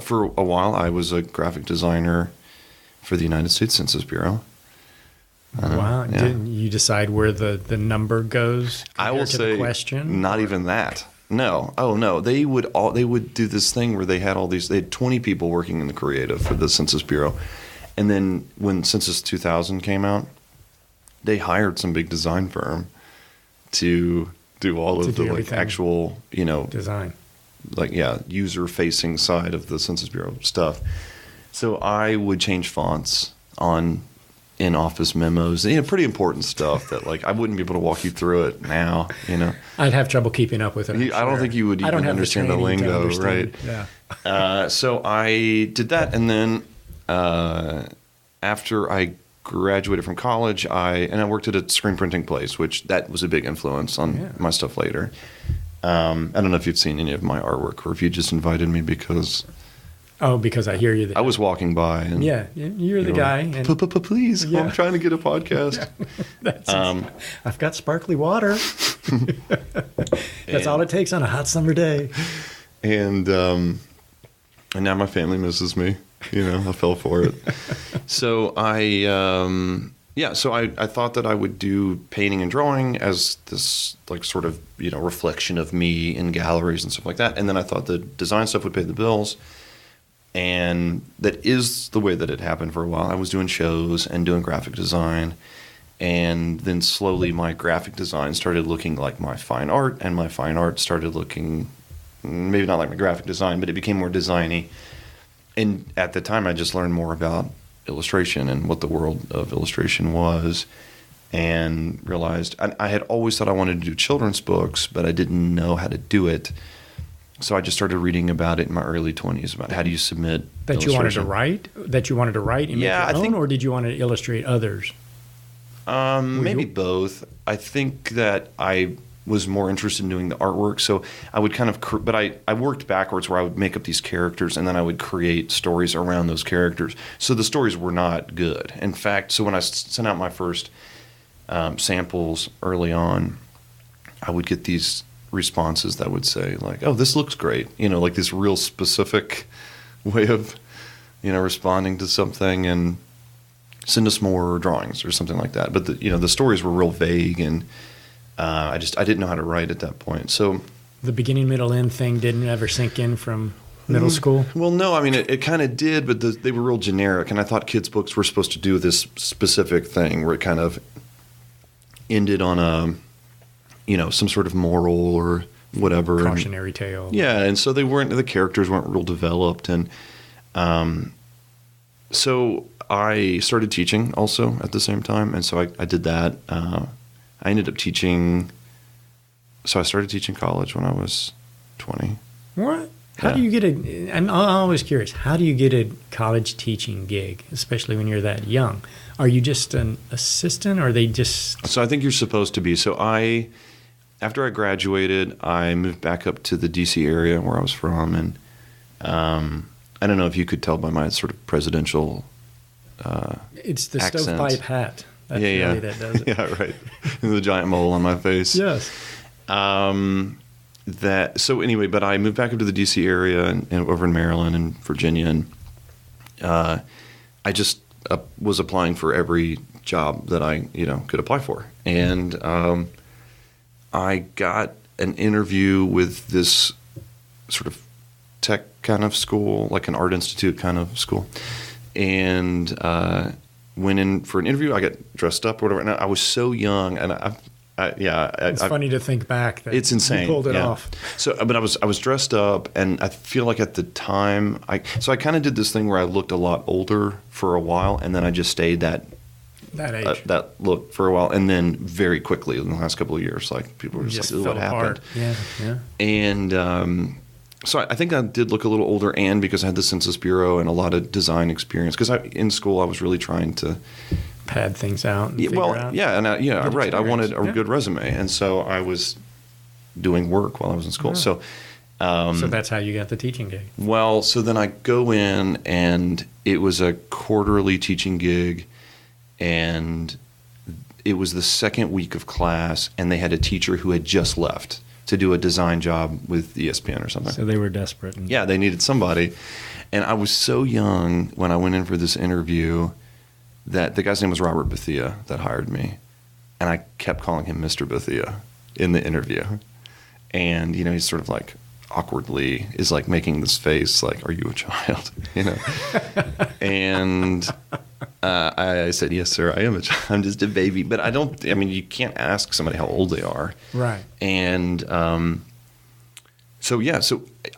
S5: for a while, I was a graphic designer for the United States Census Bureau.
S3: Wow.
S5: yeah.
S3: Didn't you decide where the number goes?
S5: I will
S3: compared to
S5: say
S3: the question.
S5: not even that. No. Oh no. They would do this thing where they had 20 people working in the creative for the Census Bureau. And then when Census 2000 came out, they hired some big design firm to do all of the
S3: everything.
S5: actual,
S3: Design.
S5: user facing side of the Census Bureau stuff. So I would change fonts on in-office memos, pretty important stuff that I wouldn't be able to walk you through it now,
S3: I'd have trouble keeping up with it.
S5: I don't think you would
S3: I don't
S5: even
S3: have
S5: understand the
S3: training to
S5: lingo,
S3: understand.
S5: right?
S3: Yeah.
S5: So I did that, and then after I graduated from college, I worked at a screen printing place, which that was a big influence on my stuff later. I don't know if you've seen any of my artwork, or if you just invited me because
S3: Oh, because I hear you.
S5: I was walking by, and
S3: Yeah, you're the guy. And
S5: please,
S3: Yeah.
S5: I'm trying to get a podcast.
S3: I've got sparkly water. That's all it takes on a hot summer day.
S5: And now my family misses me. I fell for it. So I Yeah, so I thought that I would do painting and drawing as this like sort of, reflection of me in galleries and stuff like that. And then I thought the design stuff would pay the bills. And that is the way that it happened for a while. I was doing shows and doing graphic design. And then slowly my graphic design started looking like my fine art, and my fine art started looking maybe not like my graphic design, but it became more designy. And at the time I just learned more about illustration and what the world of illustration was, and realized I had always thought I wanted to do children's books, but I didn't know how to do it. So I just started reading about it in my early 20s, about how do you submit
S3: that you wanted to write, and make your own, or did you want to illustrate others?
S5: Maybe both. I think that I was more interested in doing the artwork, so I would kind of, but I worked backwards where I would make up these characters and then I would create stories around those characters. So the stories were not good. In fact, so when I sent out my first samples early on, I would get these responses that would say like, "Oh, this looks great," like this real specific way of, responding to something, and send us more drawings or something like that. But the stories were real vague, and I didn't know how to write at that point. So
S3: the beginning, middle, end thing didn't ever sink in from middle school?
S5: Well, no. I mean, it kind of did, but they were real generic. And I thought kids' books were supposed to do this specific thing where it kind of ended on some sort of moral or whatever.
S3: Cautionary tale.
S5: Yeah, and so the characters weren't real developed. And so I started teaching also at the same time. And so I did that. I ended up teaching. So I started teaching college when I was 20.
S3: What? How do you get I'm always curious, how do you get a college teaching gig, especially when you're that young? Are you just an assistant, or are they just...
S5: So I think you're supposed to be. So after I graduated, I moved back up to the D.C. area where I was from. And I don't know if you could tell by my sort of presidential
S3: it's the
S5: accent.
S3: stovepipe hat. That's really that does it.
S5: Yeah, right. The giant mole on my face.
S3: Yes.
S5: So anyway, but I moved back up to the D.C. area and over in Maryland and Virginia, and I just was applying for every job that I could apply for, and I got an interview with this sort of tech kind of school, like an art institute kind of school, and went in for an interview. I got dressed up or whatever, and I was so young, and
S3: it's funny to think back that
S5: it's insane.
S3: You pulled it off.
S5: So, but I was dressed up, and I feel like at the time, I kind of did this thing where I looked a lot older for a while, and then I just stayed that
S3: age,
S5: that look for a while, and then very quickly in the last couple of years, like people were just like, "What happened?"
S3: Yeah.
S5: And so I think I did look a little older, and because I had the Census Bureau and a lot of design experience, because in school I was really trying to
S3: pad things out. And
S5: right. I wanted a good resume, and so I was doing work while I was in school.
S3: Yeah.
S5: So
S3: that's how you got the teaching gig.
S5: Well, so then I go in, and it was a quarterly teaching gig, and it was the second week of class, and they had a teacher who had just left to do a design job with ESPN or something.
S3: So they were desperate.
S5: Yeah, they needed somebody. And I was so young when I went in for this interview that the guy's name was Robert Bethia that hired me. And I kept calling him Mr. Bethia in the interview. And, he's sort of like awkwardly is like making this face like, "Are you a child?" And I said, "Yes, sir, I am a child. I'm just a baby." But you can't ask somebody how old they are.
S3: Right.
S5: And so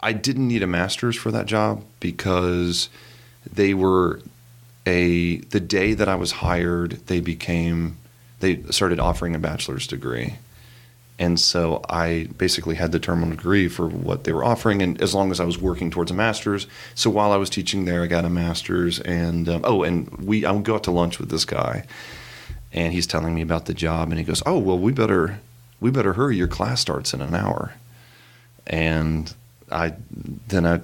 S5: I didn't need a master's for that job, because they were the day that I was hired, they started offering a bachelor's degree. And so I basically had the terminal degree for what they were offering, and as long as I was working towards a master's. So while I was teaching there, I got a master's, and I would go out to lunch with this guy, and he's telling me about the job, and he goes, "Oh, well, we better hurry. Your class starts in an hour." And I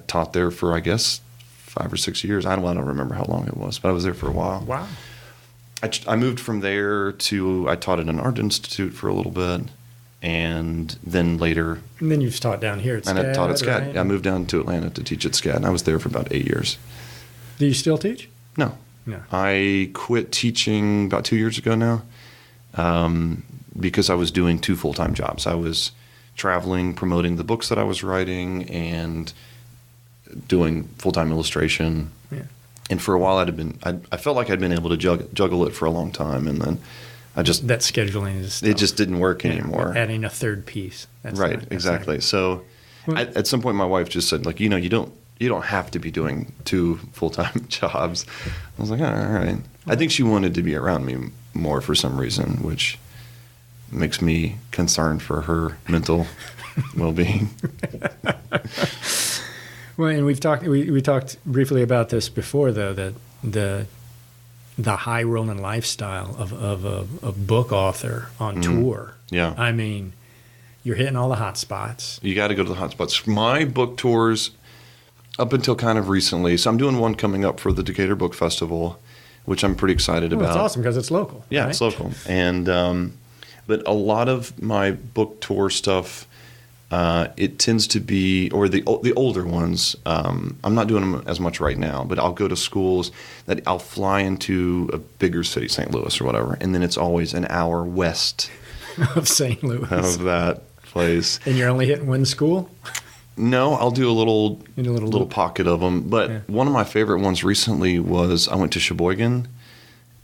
S5: taught there for, I guess, 5 or 6 years. I don't remember how long it was, but I was there for a while.
S3: Wow.
S5: I moved from there I taught at an art institute for a little bit. And then later...
S3: And then you've taught down here at SCAD.
S5: And I taught at SCAD.
S3: Right?
S5: I moved down to Atlanta to teach at SCAD, and I was there for about 8 years.
S3: Do you still teach?
S5: No.
S3: No.
S5: I quit teaching about 2 years ago now because I was doing 2 full-time jobs. I was traveling, promoting the books that I was writing, and doing full-time illustration.
S3: Yeah.
S5: And for a while, I felt like I'd been able to juggle it for a long time, and then
S3: that scheduling is
S5: it just didn't work anymore.
S3: Adding a third piece.
S5: Right, exactly. So at some point, my wife just said, like, you don't have to be doing 2 full-time jobs. I was like, all right. I think she wanted to be around me more for some reason, which makes me concerned for her mental well-being.
S3: Well, and we talked briefly about this before, though, that the high rolling lifestyle of a book author on tour.
S5: Yeah.
S3: I mean, you're hitting all the hot spots.
S5: You got to go to the hot spots. My book tours, up until kind of recently, so I'm doing one coming up for the Decatur Book Festival, which I'm pretty excited about.
S3: That's awesome because it's local.
S5: Yeah,
S3: right?
S5: It's local. And but a lot of my book tour stuff, it tends to be, or the older ones. I'm not doing them as much right now, but I'll go to schools that I'll fly into a bigger city, St. Louis or whatever, and then it's always an hour west
S3: of St. Louis
S5: of that place.
S3: And you're only hitting one school?
S5: No, I'll do a little pocket of them. But one of my favorite ones recently was I went to Sheboygan.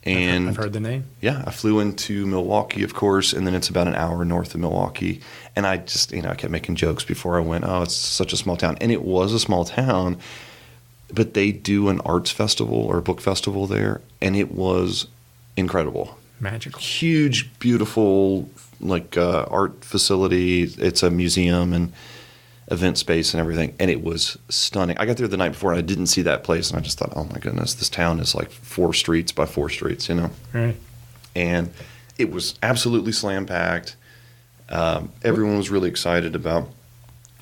S5: And
S3: I've heard the name.
S5: Yeah, I flew into Milwaukee, of course, and then it's about an hour north of Milwaukee. And I just, I kept making jokes before I went, oh, it's such a small town. And it was a small town, but they do an arts festival or a book festival there, and it was incredible.
S3: Magical.
S5: Huge, beautiful, art facility. It's a museum and event space and everything, and it was stunning. I got there the night before, and I didn't see that place, and I just thought, oh my goodness, this town is like 4 streets by 4 streets,
S3: Right.
S5: And it was absolutely slam-packed. Everyone was really excited about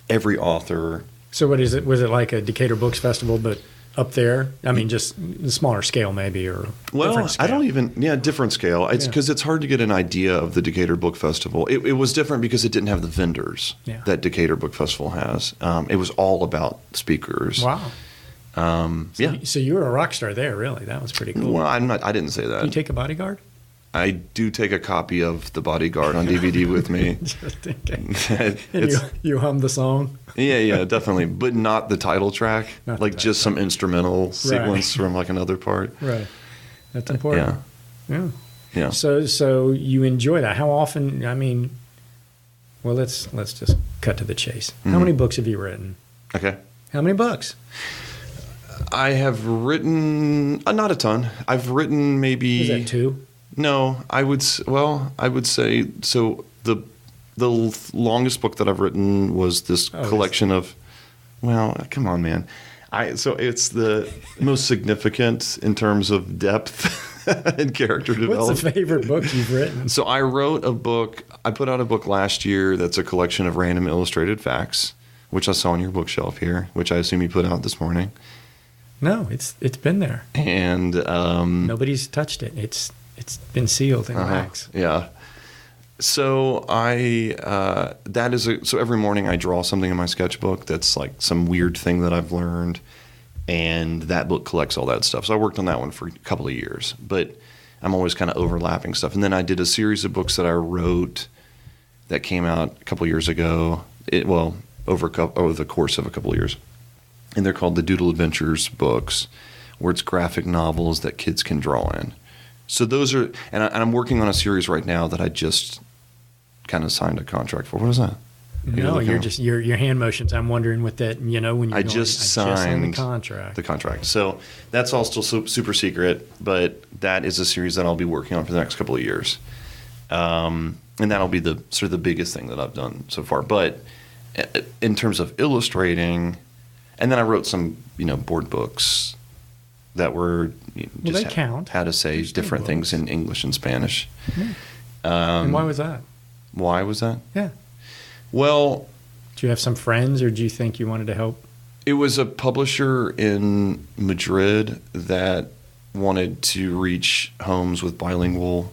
S5: every author.
S3: So what is it? Was it like a Decatur Books Festival, but up there? I mean, just a smaller scale maybe, or different scale?
S5: I don't even, different scale. It's because it's hard to get an idea of the Decatur Book Festival. It was different because it didn't have the vendors that Decatur Book Festival has. It was all about speakers.
S3: Wow. So you were a rock star there, really. That was pretty cool.
S5: Well, I didn't say that.
S3: Do you take a bodyguard?
S5: I do take a copy of The Bodyguard on DVD with me.
S3: Just in case. And you hum the song?
S5: Yeah, definitely. But not the title track. Just some instrumental sequence from another part.
S3: Right. That's important.
S5: Yeah.
S3: So you enjoy that. How often, well, let's just cut to the chase. Mm-hmm. How many books have you written?
S5: Okay.
S3: How many books?
S5: I have written, not a ton. I've written maybe...
S3: Is that 2?
S5: No, I would say, so the longest book that I've written was this collection of, well, come on, man. So it's the most significant in terms of depth and character development.
S3: What's the favorite book you've written?
S5: So I put out a book last year that's a collection of random illustrated facts, which I saw on your bookshelf here, which I assume you put out this morning.
S3: No, it's been there.
S5: And
S3: nobody's touched it. It's been sealed in wax.
S5: Yeah. So so every morning I draw something in my sketchbook that's like some weird thing that I've learned, and that book collects all that stuff. So I worked on that one for a couple of years, but I'm always kind of overlapping stuff. And then I did a series of books that I wrote that came out a couple of years ago. Over the course of a couple of years, and they're called the Doodle Adventures books, where it's graphic novels that kids can draw in. So those are, and I'm working on a series right now that I just kind of signed a contract for. What is that?
S3: No, you're just your hand motions. I'm wondering what that, when you're
S5: I just signed
S3: the contract.
S5: The contract. So that's all still super secret, but that is a series that I'll be working on for the next couple of years, and that'll be the sort of the biggest thing that I've done so far. But in terms of illustrating, and then I wrote some board books that were
S3: they count.
S5: How to say different things in English and Spanish.
S3: Yeah. And why was that?
S5: Why was that?
S3: Yeah.
S5: Well,
S3: do you have some friends, or do you think you wanted to help?
S5: It was a publisher in Madrid that wanted to reach homes with bilingual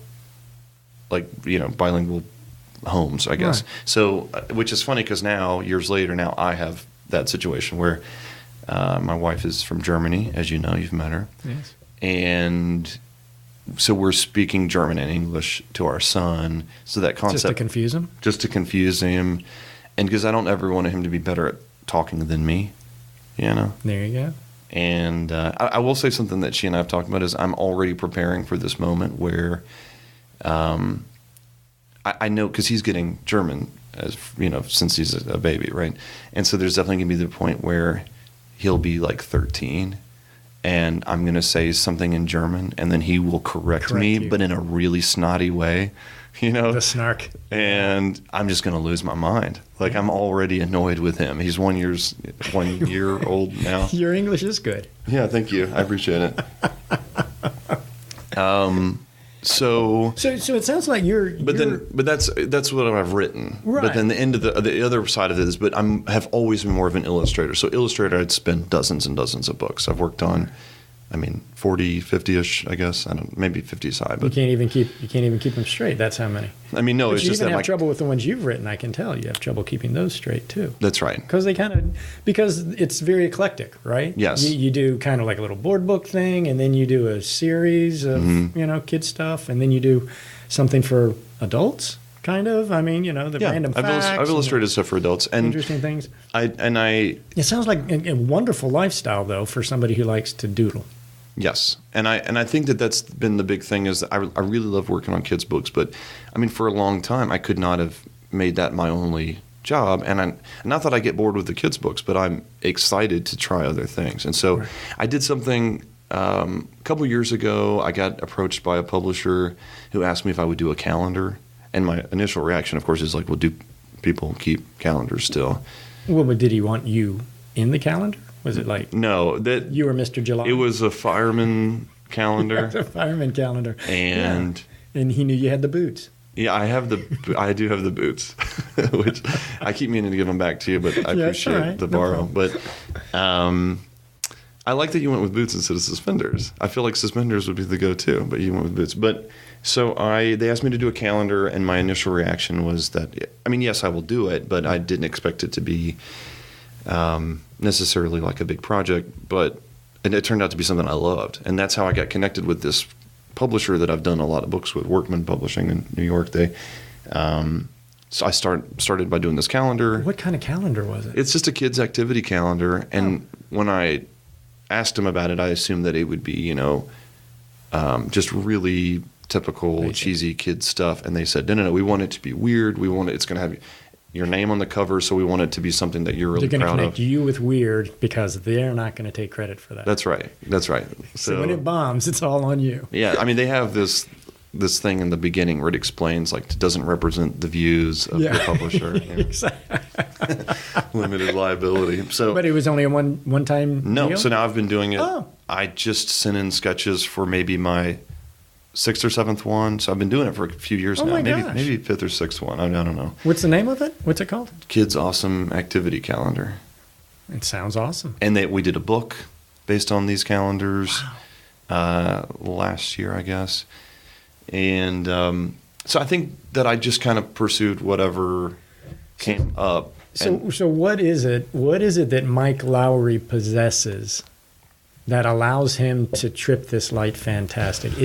S5: homes, I guess. Right. So, which is funny because now, years later, now I have that situation where my wife is from Germany, as you know, you've met her.
S3: Yes.
S5: and so we're speaking German and English to our son. So that concept,
S3: Just to confuse him?
S5: just to confuse him, and because I don't ever want him to be better at talking than me, you know.
S3: There you go.
S5: And I will say something that she and I have talked about is I'm already preparing for this moment where I know, because he's getting German, as you know, since he's a baby, right? And so there's definitely going to be the point where he'll be like 13 and I'm going to say something in German and then he will correct me,
S3: you.
S5: but in a really snotty way, you know?
S3: The snark.
S5: And I'm just going to lose my mind. Like, I'm already annoyed with him. He's 1 year old now.
S3: Your English is good.
S5: Yeah, thank you. I appreciate it. So
S3: it sounds like you're.
S5: But that's what I've written.
S3: Right.
S5: But then the end of the other side of it is, but have always been more of an illustrator. So illustrator, I'd spend dozens and dozens of books. I've worked on, 40, 50-ish, I guess. I don't, maybe 50 is high, but
S3: you can't even keep them straight. That's how many.
S5: No,
S3: But
S5: it's
S3: you
S5: just
S3: even
S5: that
S3: have trouble with the ones you've written. I can tell you have trouble keeping those straight too.
S5: That's right.
S3: Because it's very eclectic, right?
S5: Yes.
S3: You do kind of like a little board book thing, and then you do a series of
S5: Mm-hmm.
S3: kid stuff, and then you do something for adults, kind of. The random facts.
S5: I've illustrated stuff for adults and
S3: interesting things.
S5: I
S3: It sounds like a wonderful lifestyle, though, for somebody who likes to doodle.
S5: Yes, and I think that's been the big thing is that I really love working on kids' books, but for a long time I could not have made that my only job, and not that I get bored with the kids' books, but I'm excited to try other things, and so
S3: Right.
S5: I did something a couple years ago. I got approached by a publisher who asked me if I would do a calendar, and my initial reaction, of course, is like, well, do people keep calendars still?
S3: Well, but did he want you in the calendar? Was it like
S5: No, that
S3: you were Mr. July?
S5: it was a fireman calendar,
S3: a fireman calendar,
S5: and.
S3: Yeah. And he knew you had the boots.
S5: Yeah, I do have the boots, which I keep meaning to give them back to you, but I
S3: Yeah,
S5: appreciate
S3: all right.
S5: the
S3: No
S5: borrow.
S3: problem.
S5: But I like that you went with boots instead of suspenders. I feel like suspenders would be the go-to, but you went with boots. But so they asked me to do a calendar, and my initial reaction was that, yes, I will do it, but I didn't expect it to be necessarily like a big project, and it turned out to be something I loved. And that's how I got connected with this publisher that I've done a lot of books with, Workman Publishing in New York. So I started by doing this calendar.
S3: What kind of calendar was it?
S5: It's just a kids' activity calendar. And when I asked him about it, I assumed that it would be, just really typical
S3: Basic.
S5: cheesy kids stuff. And they said, no, we want it to be weird. It's going to have your name on the cover, so we want it to be something that you're really
S3: They're going to
S5: proud
S3: connect
S5: of.
S3: you with weird because they're not going to take credit for that.
S5: That's right.
S3: So when it bombs, it's all on you.
S5: Yeah, they have this thing in the beginning where it explains like it doesn't represent the views of the publisher.
S3: Exactly.
S5: Limited liability. So,
S3: But it was only a one-time
S5: no.
S3: deal?
S5: So now I've been doing it.
S3: Oh.
S5: I just sent in sketches for maybe my 6th or 7th one. So I've been doing it for a few years
S3: Oh
S5: now.
S3: my gosh.
S5: Maybe 5th or 6th one. I don't know.
S3: What's the name of it? What's it called?
S5: Kids Awesome Activity Calendar.
S3: It sounds awesome.
S5: And we did a book based on these calendars last year, I guess. And so I think that I just kind of pursued whatever came up.
S3: So what is it? What is it that Mike Lowery possesses that allows him to trip this light fantastic? Do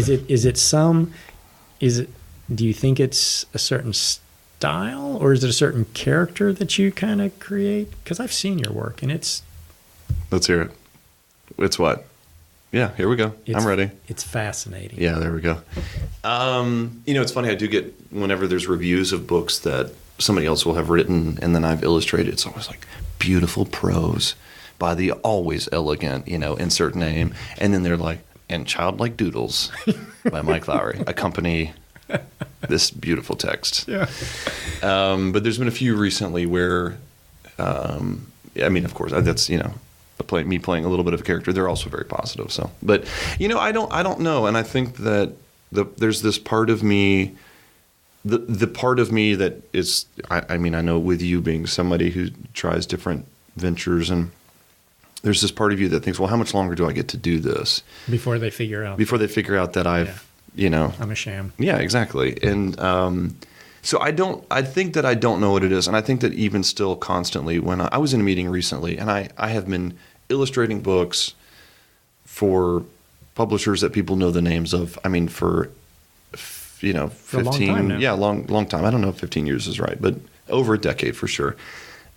S3: you think it's a certain style, or is it a certain character that you kind of create? Because I've seen your work, and it's
S5: Let's hear it. It's what? Yeah, here we go. I'm ready.
S3: It's fascinating.
S5: Yeah, there we go. It's funny. I do get, whenever there's reviews of books that somebody else will have written and then I've illustrated, it's always like beautiful prose by the always elegant, insert name. And then they're like, and Childlike Doodles by Mike Lowery accompany this beautiful text.
S3: Yeah.
S5: But there's been a few recently where, of course, that's, me playing a little bit of a character. They're also very positive. So, but, I don't know. And I think that there's this part of me, the part of me that is, I know with you being somebody who tries different ventures, and there's this part of you that thinks, well, how much longer do I get to do this?
S3: Before they figure out
S5: that I've,
S3: I'm a sham.
S5: Yeah, exactly. And so I think that I don't know what it is. And I think that even still constantly, when I was in a meeting recently, and I have been illustrating books for publishers that people know the names of. I mean, for
S3: a long
S5: 15,
S3: time now.
S5: yeah, long time. I don't know if 15 years is right, but over a decade for sure.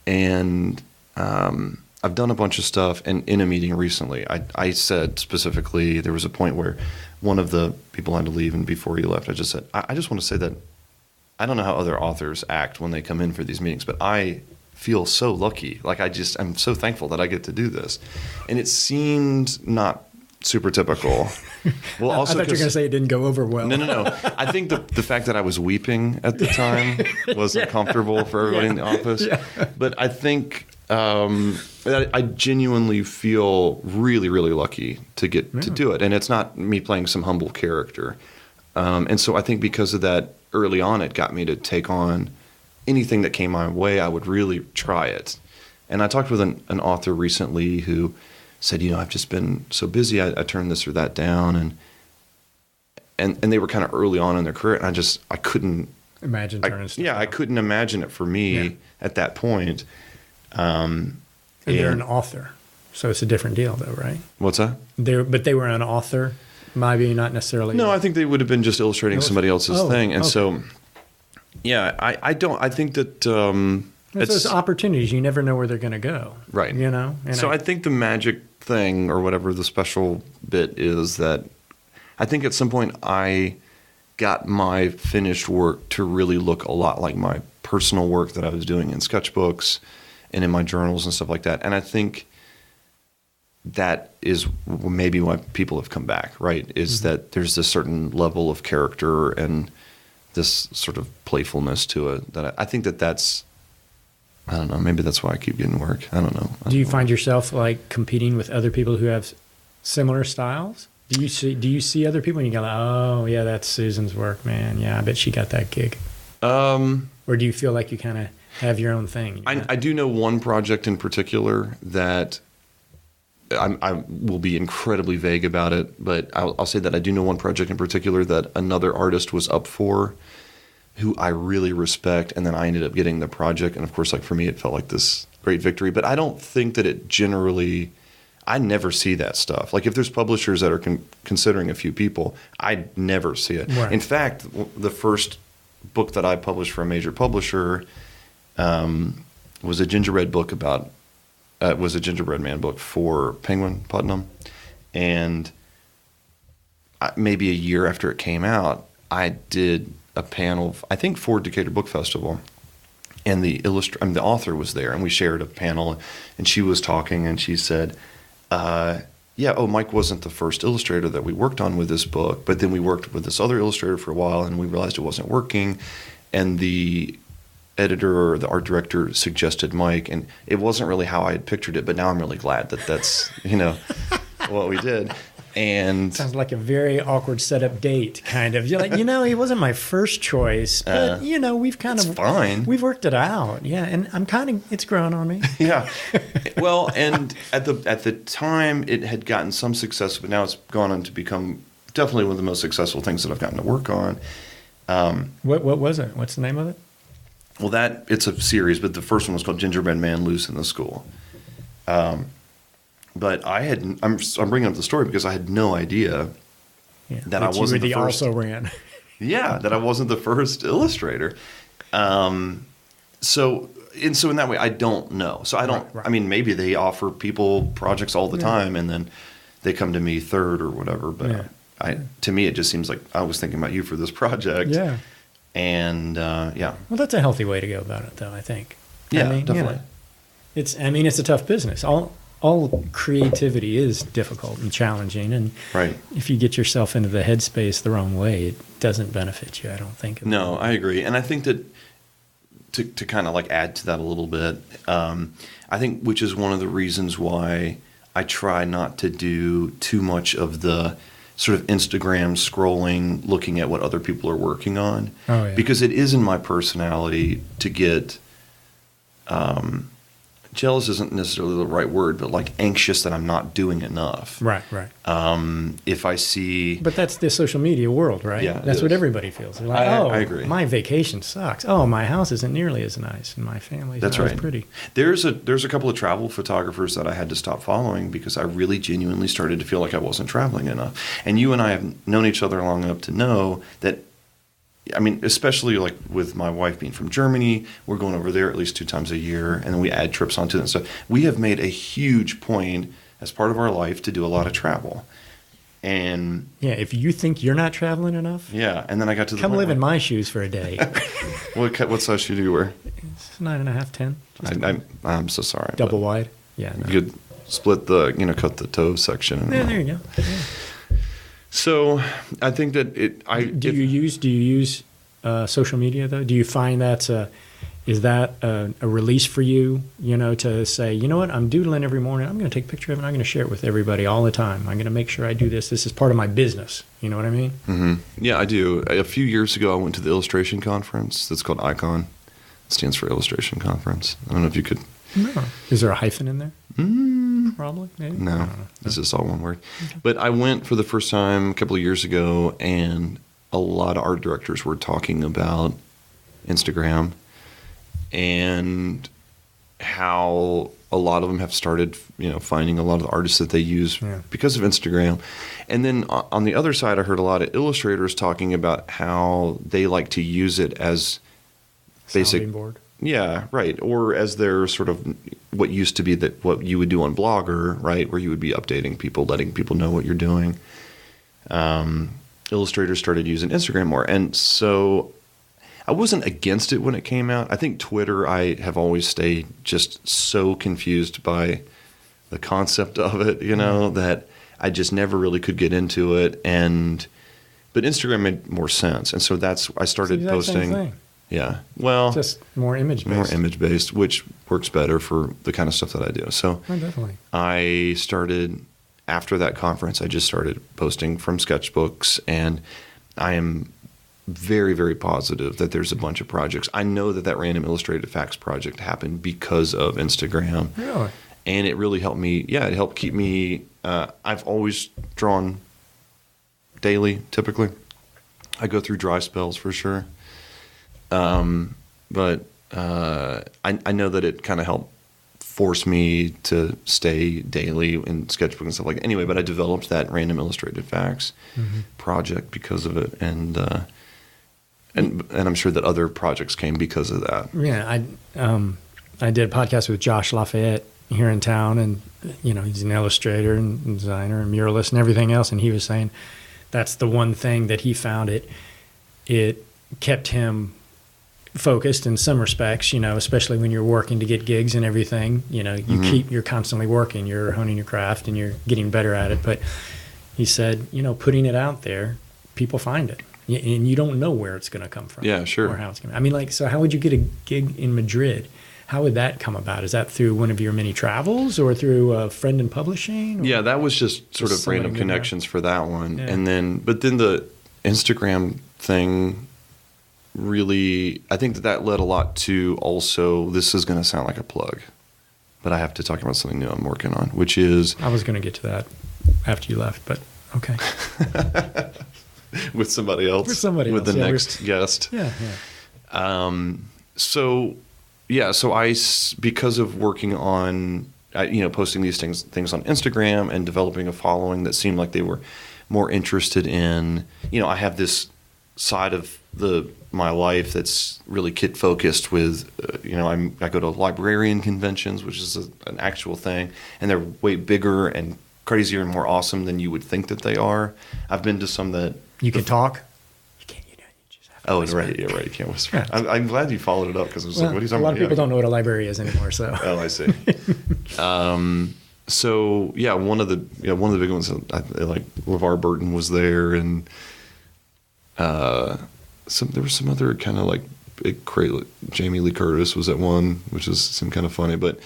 S5: And I've done a bunch of stuff. And in a meeting recently, I said specifically, there was a point where one of the people had to leave, and before he left, I just said, I just want to say that I don't know how other authors act when they come in for these meetings, but I feel so lucky. Like I'm so thankful that I get to do this. And it seemed not super typical. Well, also
S3: I thought you were going to say it didn't go over well.
S5: No. I think the fact that I was weeping at the time wasn't comfortable for everybody in the office. Yeah. But I think that I genuinely feel really, really lucky to get to do it. And it's not me playing some humble character. And so I think because of that, early on, it got me to take on anything that came my way. I would really try it. And I talked with an author recently who said, I've just been so busy, I turned this or that down, and they were kind of early on in their career, and I couldn't
S3: imagine turning stuff down.
S5: I couldn't imagine it for me at that point.
S3: And you're an author, so it's a different deal, though, right?
S5: What's that?
S3: But they were an author, maybe not necessarily.
S5: No, I think they would have been just illustrating somebody else's thing, and so I think that.
S3: It's those opportunities. You never know where they're going to go.
S5: Right.
S3: And
S5: so I think the magic thing, or whatever the special bit is, that I think at some point I got my finished work to really look a lot like my personal work that I was doing in sketchbooks and in my journals and stuff like that. And I think that is maybe why people have come back, right? Is that there's this certain level of character and this sort of playfulness to it that I think that's, I don't know. Maybe that's why I keep getting work. I don't know.
S3: Do you find yourself like competing with other people who have similar styles? Do you see other people and you go, oh yeah, that's Susan's work, man. Yeah, I bet she got that gig. Or do you feel like you kind of have your own thing?
S5: I do know one project in particular that I will be incredibly vague about it, but I'll say that I do know one project in particular that another artist was up for, who I really respect, and then I ended up getting the project. And of course, like for me, it felt like this great victory. But I don't think that it generally, I never see that stuff. Like if there's publishers that are considering a few people, I never see it.
S3: Right.
S5: In fact, the first book that I published for a major publisher was a gingerbread book was a gingerbread man book for Penguin Putnam. And maybe a year after it came out, I did a panel, I think for Decatur Book Festival, and the author was there, and we shared a panel, and she was talking, and she said, Mike wasn't the first illustrator that we worked on with this book, but then we worked with this other illustrator for a while, and we realized it wasn't working, and the editor or the art director suggested Mike, and it wasn't really how I had pictured it, but now I'm really glad that that's, what we did. And
S3: sounds like a very awkward setup date, kind of. You're like, he wasn't my first choice, but we've kind of
S5: fine.
S3: We've worked it out, yeah. And I'm kind of, it's grown on me.
S5: Yeah. Well, and at the time, it had gotten some success, but now it's gone on to become definitely one of the most successful things that I've gotten to work on.
S3: What was it? What's the name of it?
S5: Well, it's a series, but the first one was called Gingerbread Man Loose in the School. But I'm bringing up the story because I had no idea that I wasn't the first.
S3: Also ran.
S5: Yeah, that I wasn't the first illustrator. So in that way, I don't know. So I don't. Right. I mean, maybe they offer people projects all the time, and then they come to me third or whatever. But to me, it just seems like I was thinking about you for this project.
S3: Yeah.
S5: And
S3: Well, that's a healthy way to go about it, though, I think.
S5: Yeah, definitely.
S3: It's a tough business. All creativity is difficult and challenging, and if you get yourself into the headspace the wrong way, it doesn't benefit you, I don't think.
S5: No, I agree. And I think that to kind of like add to that a little bit, I think which is one of the reasons why I try not to do too much of the sort of Instagram scrolling, looking at what other people are working on.
S3: Oh, yeah.
S5: Because it is in my personality to get jealous isn't necessarily the right word, but like anxious that I'm not doing enough.
S3: Right.
S5: If I see,
S3: But that's the social media world, right?
S5: Yeah,
S3: That's
S5: it
S3: what
S5: is.
S3: everybody feels. They're like,
S5: I agree.
S3: my vacation sucks. Oh, my house isn't nearly as nice, and my family's
S5: That's
S3: not
S5: right.
S3: as pretty.
S5: There's a couple of travel photographers that I had to stop following because I really genuinely started to feel like I wasn't traveling enough. And you and I have known each other long enough to know that, I mean, especially like with my wife being from Germany, we're going over there at least 2 times a year, and then we add trips onto it and stuff. We have made a huge point as part of our life to do a lot of travel. And
S3: Yeah, if you think you're not traveling enough,
S5: yeah, and then I got to the
S3: come
S5: point
S3: live in
S5: where-
S3: my shoes for a day.
S5: what size shoe do you wear?
S3: It's 9.5, 10. Just
S5: I'm so sorry.
S3: double
S5: but
S3: wide. Yeah. No.
S5: You could split cut the toe section. And,
S3: There you go. Yeah.
S5: So I think that
S3: Do you use social media though? Do you find that is that a release for you? To say, you know what, I'm doodling every morning. I'm going to take a picture of it. And I'm going to share it with everybody all the time. I'm going to make sure I do this. This is part of my business. You know what I mean?
S5: Mm-hmm. Yeah, I do. A few years ago, I went to the illustration conference. That's called ICON. It stands for Illustration Conference. I don't know if you could.
S3: No. Is there a hyphen in there? Probably. Maybe. I
S5: No,
S3: don't know.
S5: it's just all one word. But I went for the first time a couple of years ago, and a lot of art directors were talking about Instagram and how a lot of them have started, finding a lot of the artists that they use because of Instagram. And then on the other side, I heard a lot of illustrators talking about how they like to use it as basic.
S3: Sounding board.
S5: Yeah, right. Or as their sort of what used to be what you would do on Blogger, right, where you would be updating people, letting people know what you're doing. Illustrators started using Instagram more. And so I wasn't against it when it came out. I think Twitter, I have always stayed just so confused by the concept of it, that I just never really could get into it. But Instagram made more sense. And so I started posting.
S3: Same thing.
S5: Yeah. Well,
S3: Just more image based.
S5: more image based, which works better for the kind of stuff that I do. So
S3: Oh, definitely.
S5: I started after that conference. I just started posting from sketchbooks, and I am very, very positive that there's a bunch of projects. I know that random illustrated facts project happened because of Instagram.
S3: Really?
S5: And it really helped me. Yeah, it helped keep me. I've always drawn daily, typically. I go through dry spells for sure. But I know that it kind of helped force me to stay daily in sketchbook and stuff like that. Anyway, but I developed that random illustrated facts project because of it, and I'm sure that other projects came because of that.
S3: Yeah, I did a podcast with Josh Lafayette here in town, and he's an illustrator and designer and muralist and everything else, and he was saying that's the one thing that he found it kept him focused in some respects, especially when you're working to get gigs and everything. You're constantly working, you're honing your craft and you're getting better at it. But he said, putting it out there, people find it, and you don't know where it's going to come from.
S5: Yeah, sure.
S3: Or how it's going to. So how would you get a gig in Madrid? How would that come about? Is that through one of your many travels or through a friend in publishing? Or?
S5: Yeah, that was just sort
S3: Just
S5: of random
S3: somebody
S5: connections for that one.
S3: Yeah.
S5: And then the Instagram thing really, I think that led a lot to also, this is going to sound like a plug, but I have to talk about something new I'm working on, which is...
S3: I was going to get to that after you left, but okay.
S5: with somebody else.
S3: With somebody
S5: with
S3: else,
S5: the
S3: yeah,
S5: next guest.
S3: Yeah.
S5: So because of working on, posting these things on Instagram and developing a following that seemed like they were more interested in, I have this side of my life that's really kid focused with, I go to librarian conventions, which is an actual thing, and they're way bigger and crazier and more awesome than you would think that they are. I've been to some that
S3: You can talk. You can't. You just have to.
S5: Oh,
S3: whisper.
S5: right. Yeah, right. You can't whisper.
S3: Yeah.
S5: I'm glad you followed it up because I was
S3: Well,
S5: like, what are you
S3: a
S5: talking
S3: lot
S5: about?
S3: of people don't know what a library is anymore. So.
S5: Oh, I see. So yeah, one of the big ones, like LeVar Burton was there, and there was some other kind of like big crazy. Jamie Lee Curtis was at one, which seemed kind of funny, but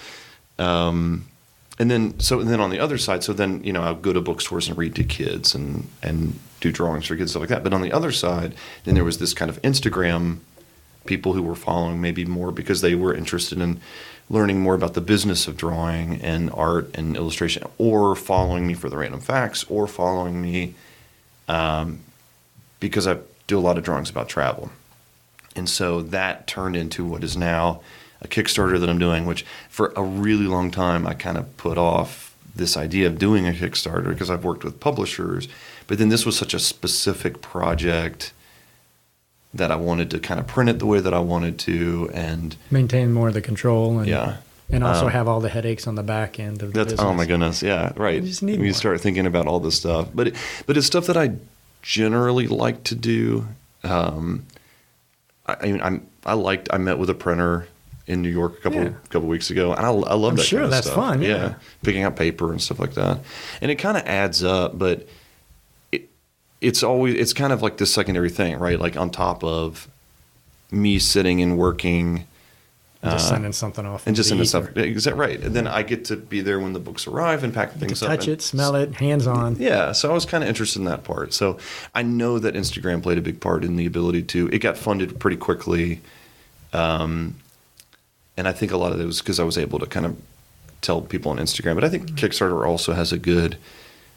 S5: and then on the other side, I'll go to bookstores and read to kids and do drawings for kids, stuff like that. But on the other side, then there was this kind of Instagram people who were following maybe more because they were interested in learning more about the business of drawing and art and illustration, or following me for the random facts, or following me because I do a lot of drawings about travel. And so that turned into what is now a Kickstarter that I'm doing, which for a really long time I kind of put off this idea of doing a Kickstarter because I've worked with publishers. But then this was such a specific project that I wanted to kind of print it the way that I wanted to, and
S3: Maintain more of the control, and
S5: yeah.
S3: and also have all the headaches on the back end of the
S5: That's
S3: business.
S5: oh my goodness, yeah, right.
S3: You just need
S5: you
S3: more.
S5: start thinking about all this stuff, but it's stuff that I generally like to do. I met with a printer in New York a couple weeks ago, and I love that.
S3: Sure,
S5: kind of
S3: that's
S5: stuff.
S3: fun. Yeah,
S5: picking up paper and stuff like that, and it kind of adds up, but it's kind of like this secondary thing, right? Like on top of me sitting and working.
S3: Just sending something off.
S5: And just sending
S3: ether.
S5: stuff. Is that right? And then I get to be there when the books arrive and pack things up.
S3: Touch it, smell it, hands on.
S5: Yeah, so I was kind of interested in that part. So I know that Instagram played a big part in the ability to. It got funded pretty quickly, and I think a lot of it was because I was able to kind of tell people on Instagram. But I think Kickstarter also has a good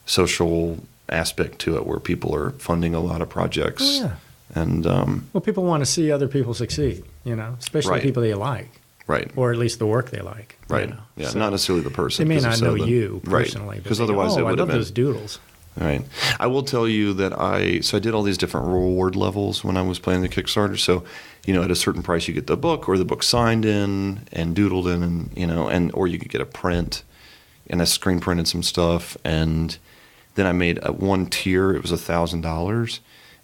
S5: social aspect to it, where people are funding a lot of projects.
S3: Oh, yeah.
S5: And
S3: Well, people want to see other people succeed, especially
S5: Right.
S3: people they like,
S5: right,
S3: or at least the work they like.
S5: right, yeah,
S3: So
S5: not necessarily the person.
S3: they may
S5: 'cause if
S3: not know
S5: then-
S3: you
S5: right,
S3: personally, but
S5: because
S3: they go,
S5: otherwise it
S3: I
S5: would
S3: love
S5: have been.
S3: those doodles.
S5: Right. I will tell you that I did all these different reward levels when I was playing the Kickstarter. So, at a certain price you get the book, or the book signed in and doodled in, and or you could get a print, and I screen printed some stuff, and then I made one tier. It was $1,000,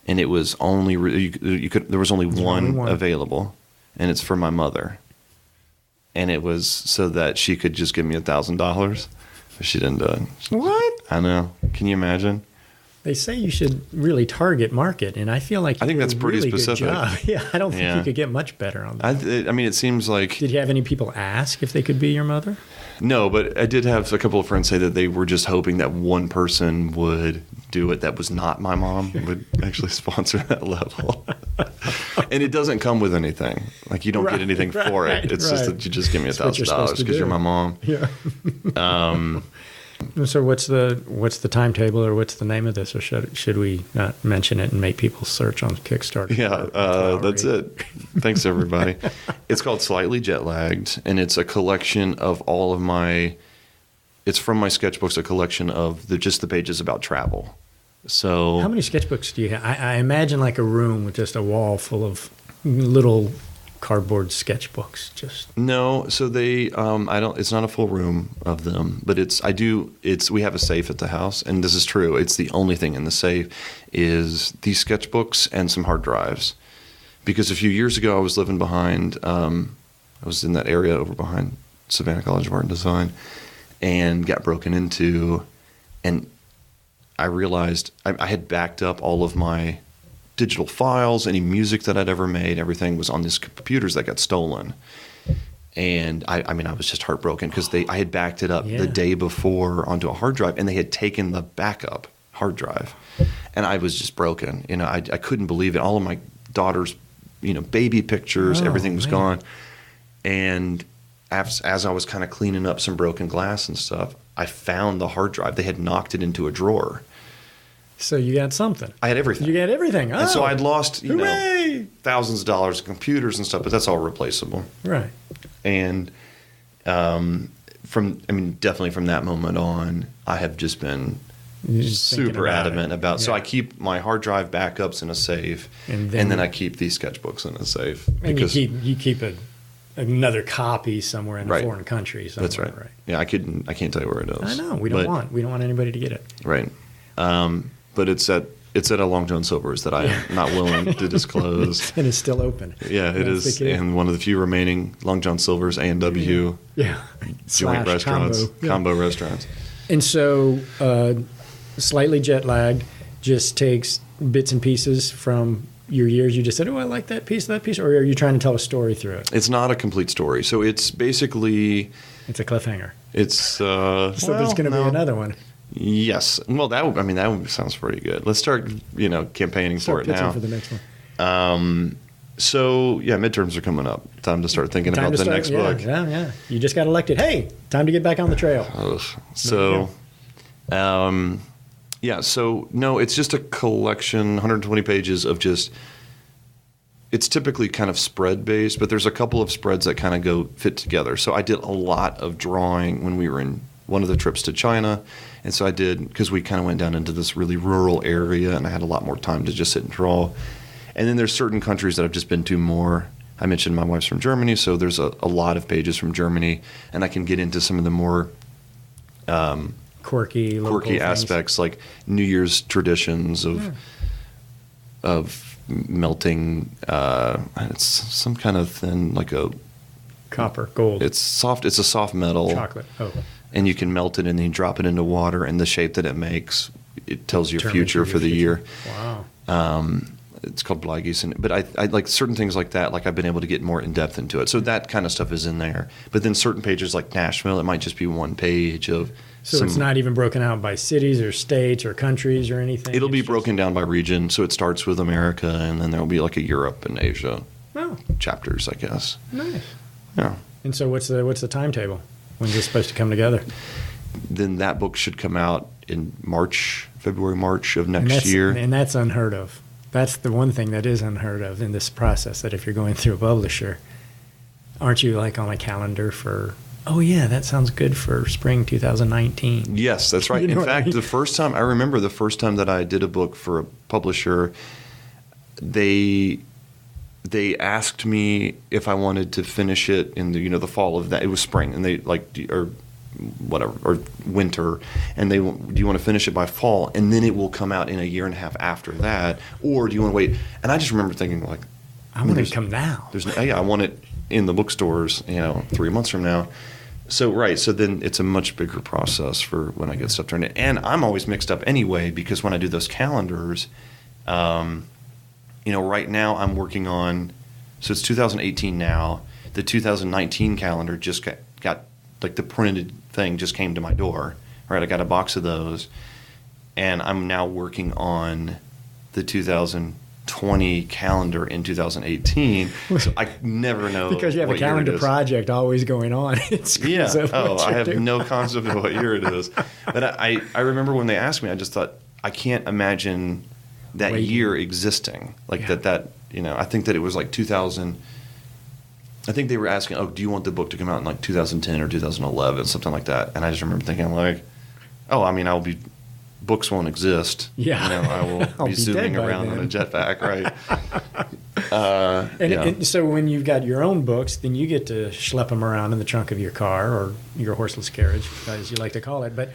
S5: and it was only there was only one available, and it's for my mother, and it was so that she could just give me $1,000. She didn't do it.
S3: What?
S5: I know. Can you imagine?
S3: They say you should really target market, and I feel like
S5: I think
S3: you
S5: that's
S3: did a
S5: pretty
S3: really good
S5: specific.
S3: job. Yeah, I don't think
S5: Yeah.
S3: you could get much better on that.
S5: I mean, it seems like
S3: Did you have any people ask if they could be your mother?
S5: no, but I did have a couple of friends say that they were just hoping that one person would do it that was not my mom, would actually sponsor that level. And it doesn't come with anything. Like, you don't get anything for it. It's just that you just give me
S3: That's what you're supposed
S5: $1,000
S3: to
S5: because
S3: do.
S5: you're my mom.
S3: Yeah. So what's the timetable, or what's the name of this, or should we not mention it and make people search on Kickstarter?
S5: Yeah, that's it. Thanks, everybody. It's called Slightly Jet Lagged, and it's a collection of all of my. It's from my sketchbooks, a collection of just the pages about travel. So
S3: How many sketchbooks do you have? I imagine like a room with just a wall full of little cardboard sketchbooks. Just
S5: no, so they I don't. It's not a full room of them, but we have a safe at the house, and this is true. It's the only thing in the safe is these sketchbooks and some hard drives, because a few years ago I was living behind. I was in that area over behind Savannah College of Art and Design, and got broken into, and I realized I had backed up all of my digital files, any music that I'd ever made, everything was on these computers that got stolen. And I mean, I was just heartbroken because I had backed it up the day before onto a hard drive, and they had taken the backup hard drive. And I was just broken. I couldn't believe it. All of my daughter's, baby pictures, everything was gone. And as I was kind of cleaning up some broken glass and stuff, I found the hard drive. They had knocked it into a drawer.
S3: so you got something.
S5: I had everything.
S3: You got everything. Oh,
S5: And so I'd lost,
S3: hooray!
S5: thousands of dollars of computers and stuff, but that's all replaceable.
S3: Right.
S5: And definitely from that moment on, I have just been
S3: You're just thinking
S5: super
S3: about
S5: adamant
S3: it.
S5: about. So
S3: Yeah.
S5: I keep my hard drive backups in a safe,
S3: And
S5: and
S3: then-
S5: then I keep these sketchbooks in a safe.
S3: And
S5: because
S3: you keep another copy somewhere in a
S5: Right.
S3: foreign country. Somewhere,
S5: that's right. Yeah, I can't tell you where it is.
S3: I know. We don't want anybody to get it.
S5: Right. But it's at a Long John Silver's that I am not willing to disclose.
S3: And it's still open.
S5: Yeah, it
S3: That's
S5: is,
S3: the key.
S5: and one of the few remaining Long John Silver's A&W
S3: Yeah.
S5: joint
S3: Slash
S5: restaurants,
S3: combo. Yeah.
S5: combo restaurants.
S3: And so, Slightly Jet Lagged just takes bits and pieces from your years. You just said, "Oh, I like that piece, or are you trying to tell a story through it?
S5: It's not a complete story, so it's basically
S3: It's a cliffhanger.
S5: so
S3: So there's going to be another one.
S5: Yes, well sounds pretty good. Let's start campaigning
S3: Start
S5: for it
S3: pitching
S5: now.
S3: for the next one.
S5: So, yeah, midterms are coming up. Time to start thinking about the next book.
S3: Yeah. You just got elected. Hey, time to get back on the trail.
S5: Ugh. So, so no, it's just a collection, 120 pages of just, it's typically kind of spread based, but there's a couple of spreads that kind of fit together. So I did a lot of drawing when we were in one of the trips to China. And so I did, because we kind of went down into this really rural area and I had a lot more time to just sit and draw. And then there's certain countries that I've just been to more. I mentioned my wife's from Germany, so there's a lot of pages from Germany, and I can get into some of the more
S3: quirky
S5: aspects, like New Year's traditions of melting. It's some kind of thin, like a
S3: copper, gold.
S5: It's soft. It's a soft metal.
S3: Chocolate. Oh.
S5: And you can melt it and then you drop it into water, and the shape that it makes, it tells your future for the year.
S3: Wow.
S5: It's called Bleigeisen, but I like certain things like that. Like I've been able to get more in depth into it, so that kind of stuff is in there. But then certain pages like Nashville, it might just be one page of.
S3: So it's not even broken out by cities or states or countries or anything.
S5: It'll be broken down by region, so it starts with America, and then there'll be like a Europe and Asia chapters, I guess.
S3: Nice.
S5: Yeah.
S3: And so what's the timetable? When's it supposed to come together?
S5: Then that book should come out in February, March of next year.
S3: And that's unheard of. That's the one thing that is unheard of in this process, that if you're going through a publisher, aren't you like on a calendar for, oh yeah, that sounds good for spring 2019?
S5: Yes, that's right. In fact, I remember the first time that I did a book for a publisher, they asked me if I wanted to finish it in the fall of that. It was spring, and they or winter, and do you want to finish it by fall, and then it will come out in a year and a half after that, or do you want to wait? And I just remember thinking, like,
S3: I want it to come now.
S5: I want it in the bookstores, 3 months from now. So then it's a much bigger process for when I get stuff turned in, and I'm always mixed up anyway, because when I do those calendars, right now I'm working on, so it's 2018 now. The 2019 calendar just got like the printed thing just came to my door, right? I got a box of those, and I'm now working on the 2020 calendar in 2018. So I never know
S3: because you have a calendar project always going on.
S5: I have no concept of what year it is. But I remember when they asked me, I just thought, I can't imagine that year existing. Like that I think that it was like 2000. I think they were asking, do you want the book to come out in like 2010 or 2011, something like that? And I just remember thinking like, books won't exist.
S3: Yeah.
S5: I will be zooming around on a jetpack, right?
S3: And so when you've got your own books, then you get to schlep them around in the trunk of your car or your horseless carriage, as you like to call it. But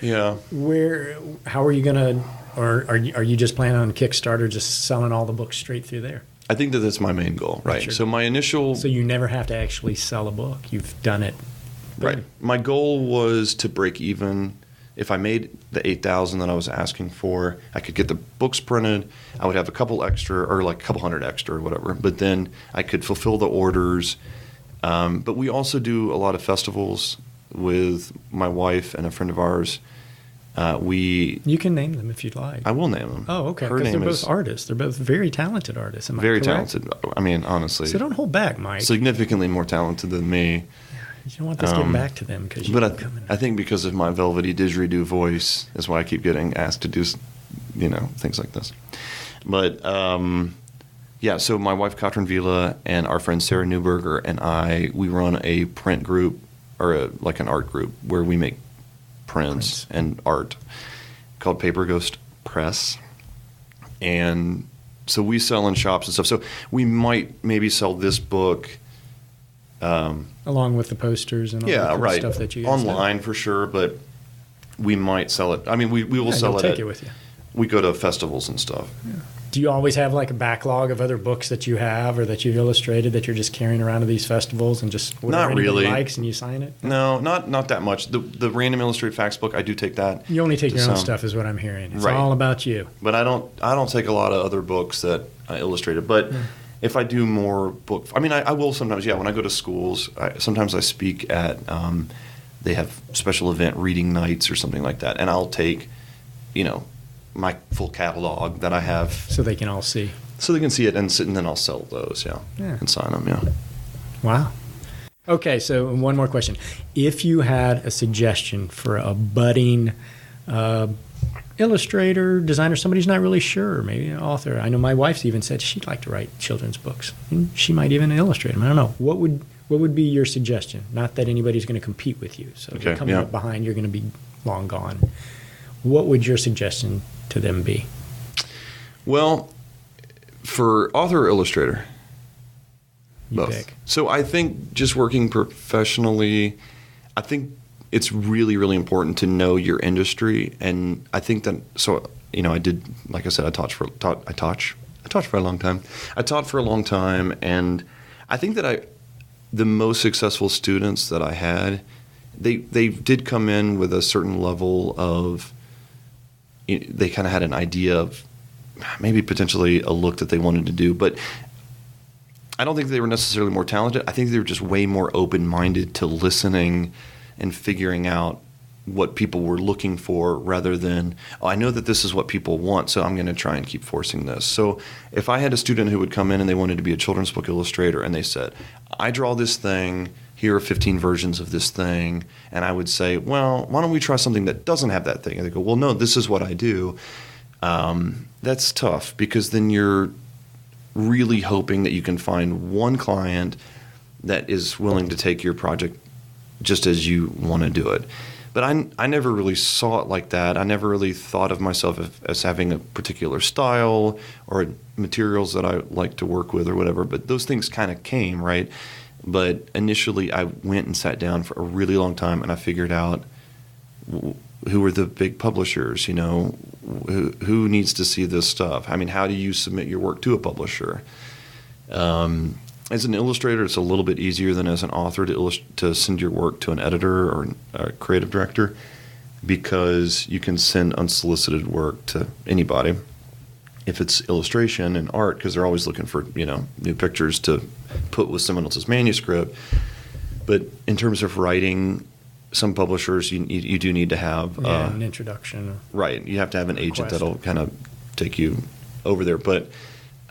S3: how are you going to, or are you just planning on Kickstarter, just selling all the books straight through there?
S5: I think that's my main goal, right?
S3: Sure.
S5: So my initial...
S3: So you never have to actually sell a book. You've done it.
S5: Right. My goal was to break even. If I made the $8,000 that I was asking for, I could get the books printed. I would have a couple extra, or like a couple hundred extra or whatever. But then I could fulfill the orders. But we also do a lot of festivals with my wife and a friend of ours. You can name them if you'd like. I will name them. Oh, okay. Because they're both artists. They're both very talented artists. Am I correct? Very talented. I mean, honestly. So don't hold back, Mike. Significantly more talented than me. You don't want this getting back to them because. But I think because of my velvety didgeridoo voice is why I keep getting asked to do, things like this. But so my wife Katrin Vila and our friend Sarah Newberger and we run a print group or an art group where we make prints and art called Paper Ghost Press. And so we sell in shops and stuff. So we might maybe sell this book along with the posters and all the stuff that you guys online do. For sure, but we might sell it. I mean, we will sell it. Take it with you. We go to festivals and stuff. Yeah. Do you always have like a backlog of other books that you have or that you've illustrated that you're just carrying around to these festivals and just whatever anybody likes and you sign it? No, not that much. The random illustrated facts book, I do take that. You only take your own stuff is what I'm hearing. It's all about you. But I don't take a lot of other books that I illustrated. But if I do more books, I mean, I will sometimes, when I go to schools, sometimes I speak at, they have special event reading nights or something like that. And I'll take, my full catalog that I have. So they can all see. So they can see it and then I'll sell those, and sign them,
S3: Wow. Okay, so one more question. If you had a suggestion for a budding illustrator, designer, somebody who's not really sure, maybe an author. I know my wife's even said she'd like to write children's books. And she might even illustrate them. I don't know. What would be your suggestion? Not that anybody's going to compete with you. So if you're coming up behind, you're going to be long gone. What would your suggestion to them be?
S5: Well, for author or illustrator?
S3: You
S5: Both.
S3: pick.
S5: So I think just working professionally, I think it's really, really important to know your industry. And I think that, I did, like I said, I taught for a long time. I taught for a long time. And I think that the most successful students that I had, they did come in with a certain level of, they kind of had an idea of maybe potentially a look that they wanted to do. But I don't think they were necessarily more talented. I think they were just way more open-minded to listening and figuring out what people were looking for rather than, I know that this is what people want, so I'm going to try and keep forcing this. So if I had a student who would come in and they wanted to be a children's book illustrator and they said, I draw this thing, here are 15 versions of this thing, and I would say, well, why don't we try something that doesn't have that thing? And they go, well, no, this is what I do. That's tough because then you're really hoping that you can find one client that is willing to take your project just as you want to do it. But I never really saw it like that. I never really thought of myself as having a particular style or materials that I like to work with or whatever. But those things kind of came, right? But initially I went and sat down for a really long time and I figured out who were the big publishers, who needs to see this stuff? I mean, how do you submit your work to a publisher? As an illustrator, it's a little bit easier than as an author to send your work to an editor or a creative director because you can send unsolicited work to anybody. If it's illustration and art, because they're always looking for new pictures to put with someone else's manuscript. But in terms of writing, some publishers you do need to have
S3: an introduction.
S5: Right, you have to have an agent that'll kind of take you over there. But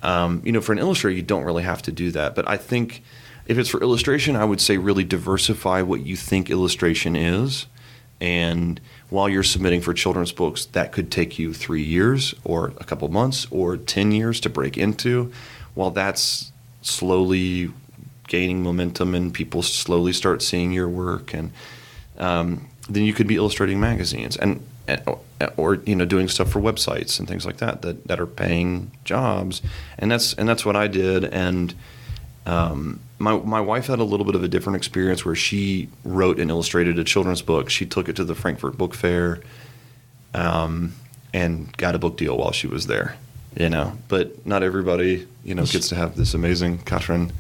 S5: for an illustrator, you don't really have to do that. But I think if it's for illustration, I would say really diversify what you think illustration is. And while you're submitting for children's books, that could take you 3 years or a couple months or 10 years to break into. While that's slowly gaining momentum and people slowly start seeing your work, and then you could be illustrating magazines or doing stuff for websites and things like that are paying jobs, and that's what I did. And my wife had a little bit of a different experience where she wrote and illustrated a children's book. She took it to the Frankfurt Book Fair, and got a book deal while she was there. But not everybody gets to have this amazing Katrin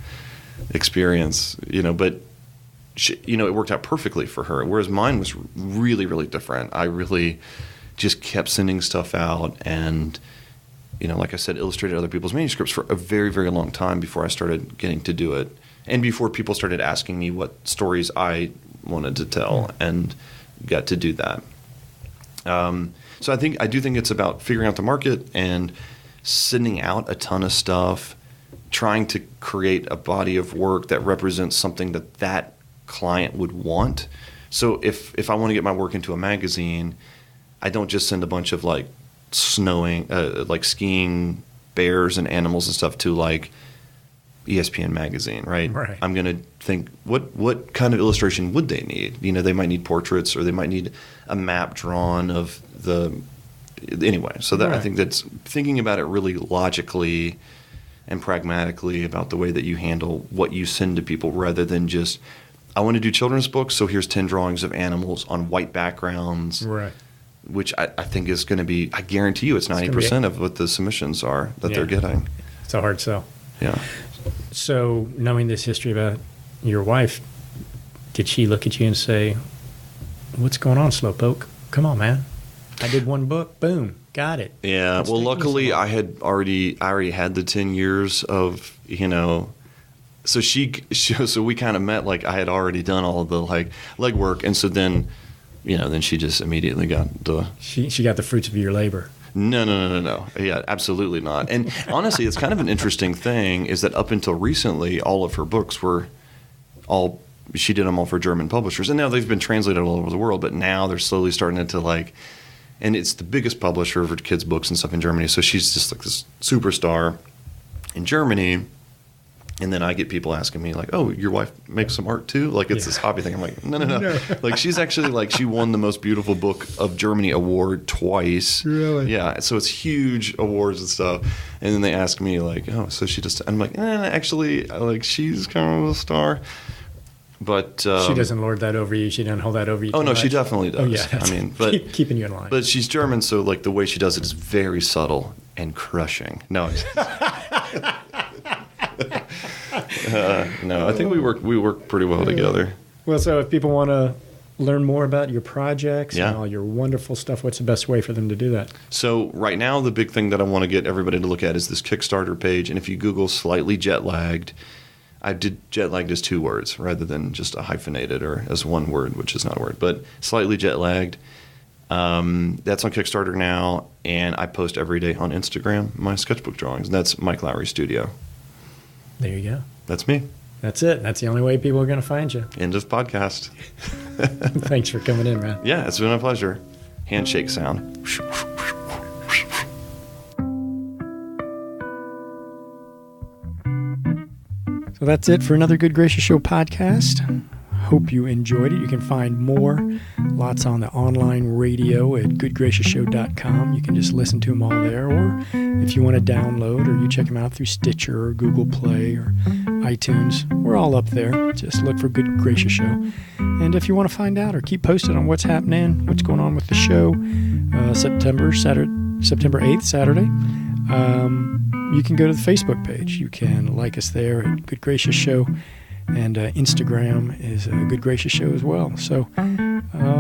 S5: experience. But she, it worked out perfectly for her. Whereas mine was really, really different. I really just kept sending stuff out and, like I said, illustrated other people's manuscripts for a very, very long time before I started getting to do it. And before people started asking me what stories I wanted to tell and got to do that. So I do think it's about figuring out the market and sending out a ton of stuff, trying to create a body of work that represents something that client would want. So if I want to get my work into a magazine, I don't just send a bunch of skiing bears and animals and stuff to ESPN magazine, right?
S3: Right.
S5: I'm going to think what kind of illustration would they need? They might need portraits or they might need a map drawn of anyway. So that, right. I think that's thinking about it really logically and pragmatically about the way that you handle what you send to people rather than just, I want to do children's books, so here's 10 drawings of animals on white backgrounds.
S3: Right.
S5: Which I think is going to be, I guarantee you it's 90% of what the submissions are that they're getting.
S3: It's a hard sell.
S5: Yeah.
S3: So knowing this history about your wife, did she look at you and say, what's going on, Slowpoke? Come on, man. I did one book. Boom. Got it.
S5: Yeah.
S3: Let's
S5: well, luckily I already had the 10 years of, so so we kind of met, I had already done all of the legwork. And so then, then she just immediately got
S3: She got the fruits of your labor.
S5: No. Yeah, absolutely not. And honestly, it's kind of an interesting thing is that up until recently, all of her books were she did them all for German publishers. And now they've been translated all over the world, but now they're slowly starting to like, and it's the biggest publisher for kids' books and stuff in Germany. So she's just like this superstar in Germany. And then I get people asking me like, "Oh, your wife makes some art too?" Like it's this hobby thing. I'm like, no. Like she's actually like she won the most beautiful book of Germany award twice.
S3: Really?
S5: Yeah. So it's huge awards and stuff. And then they ask me like, "Oh, so she just?" I'm like, actually, like she's kind of a star. But
S3: she doesn't lord that over you. She doesn't hold that over you.
S5: Oh no,
S3: much.
S5: she definitely does.
S3: Oh yeah.
S5: I mean, but
S3: keeping you in line.
S5: But she's German, so like the way she does it is very subtle and crushing. No. No, I think we work pretty well together.
S3: Well, so if people want to learn more about your projects
S5: Yeah.
S3: and all your wonderful stuff, what's the best way for them to do that?
S5: So right now, the big thing that I want to get everybody to look at is this Kickstarter page. And if you Google "slightly jet lagged," I did jet lagged as 2 words rather than just a hyphenated or as 1 word, which is not a word. But slightly jet lagged. That's on Kickstarter now, and I post every day on Instagram my sketchbook drawings. And that's Mike Lowery Studio.
S3: There you go.
S5: That's me.
S3: That's it. That's the only way people are going to find you.
S5: End of podcast.
S3: Thanks for coming in, man.
S5: Yeah, it's been a pleasure. Handshake sound.
S3: So that's it for another Good Gracious Show podcast. Hope you enjoyed it. You can find more, lots on the online radio at goodgraciousshow.com. You can just listen to them all there, or if you want to download, or you check them out through Stitcher or Google Play or iTunes. We're all up there. Just look for Good Gracious Show. And if you want to find out or keep posted on what's happening, what's going on with the show, September 8th, Saturday, you can go to the Facebook page. You can like us there at Good Gracious Show. And Instagram is a Good Gracious Show as well. So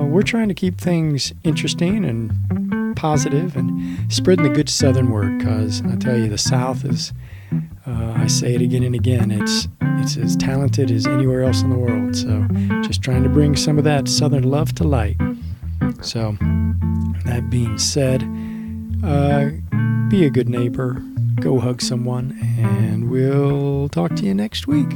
S3: we're trying to keep things interesting and positive and spreading the good Southern word, because I tell you, the South is, I say it again and again, it's as talented as anywhere else in the world. So just trying to bring some of that Southern love to light. So that being said, be a good neighbor, go hug someone, and we'll talk to you next week.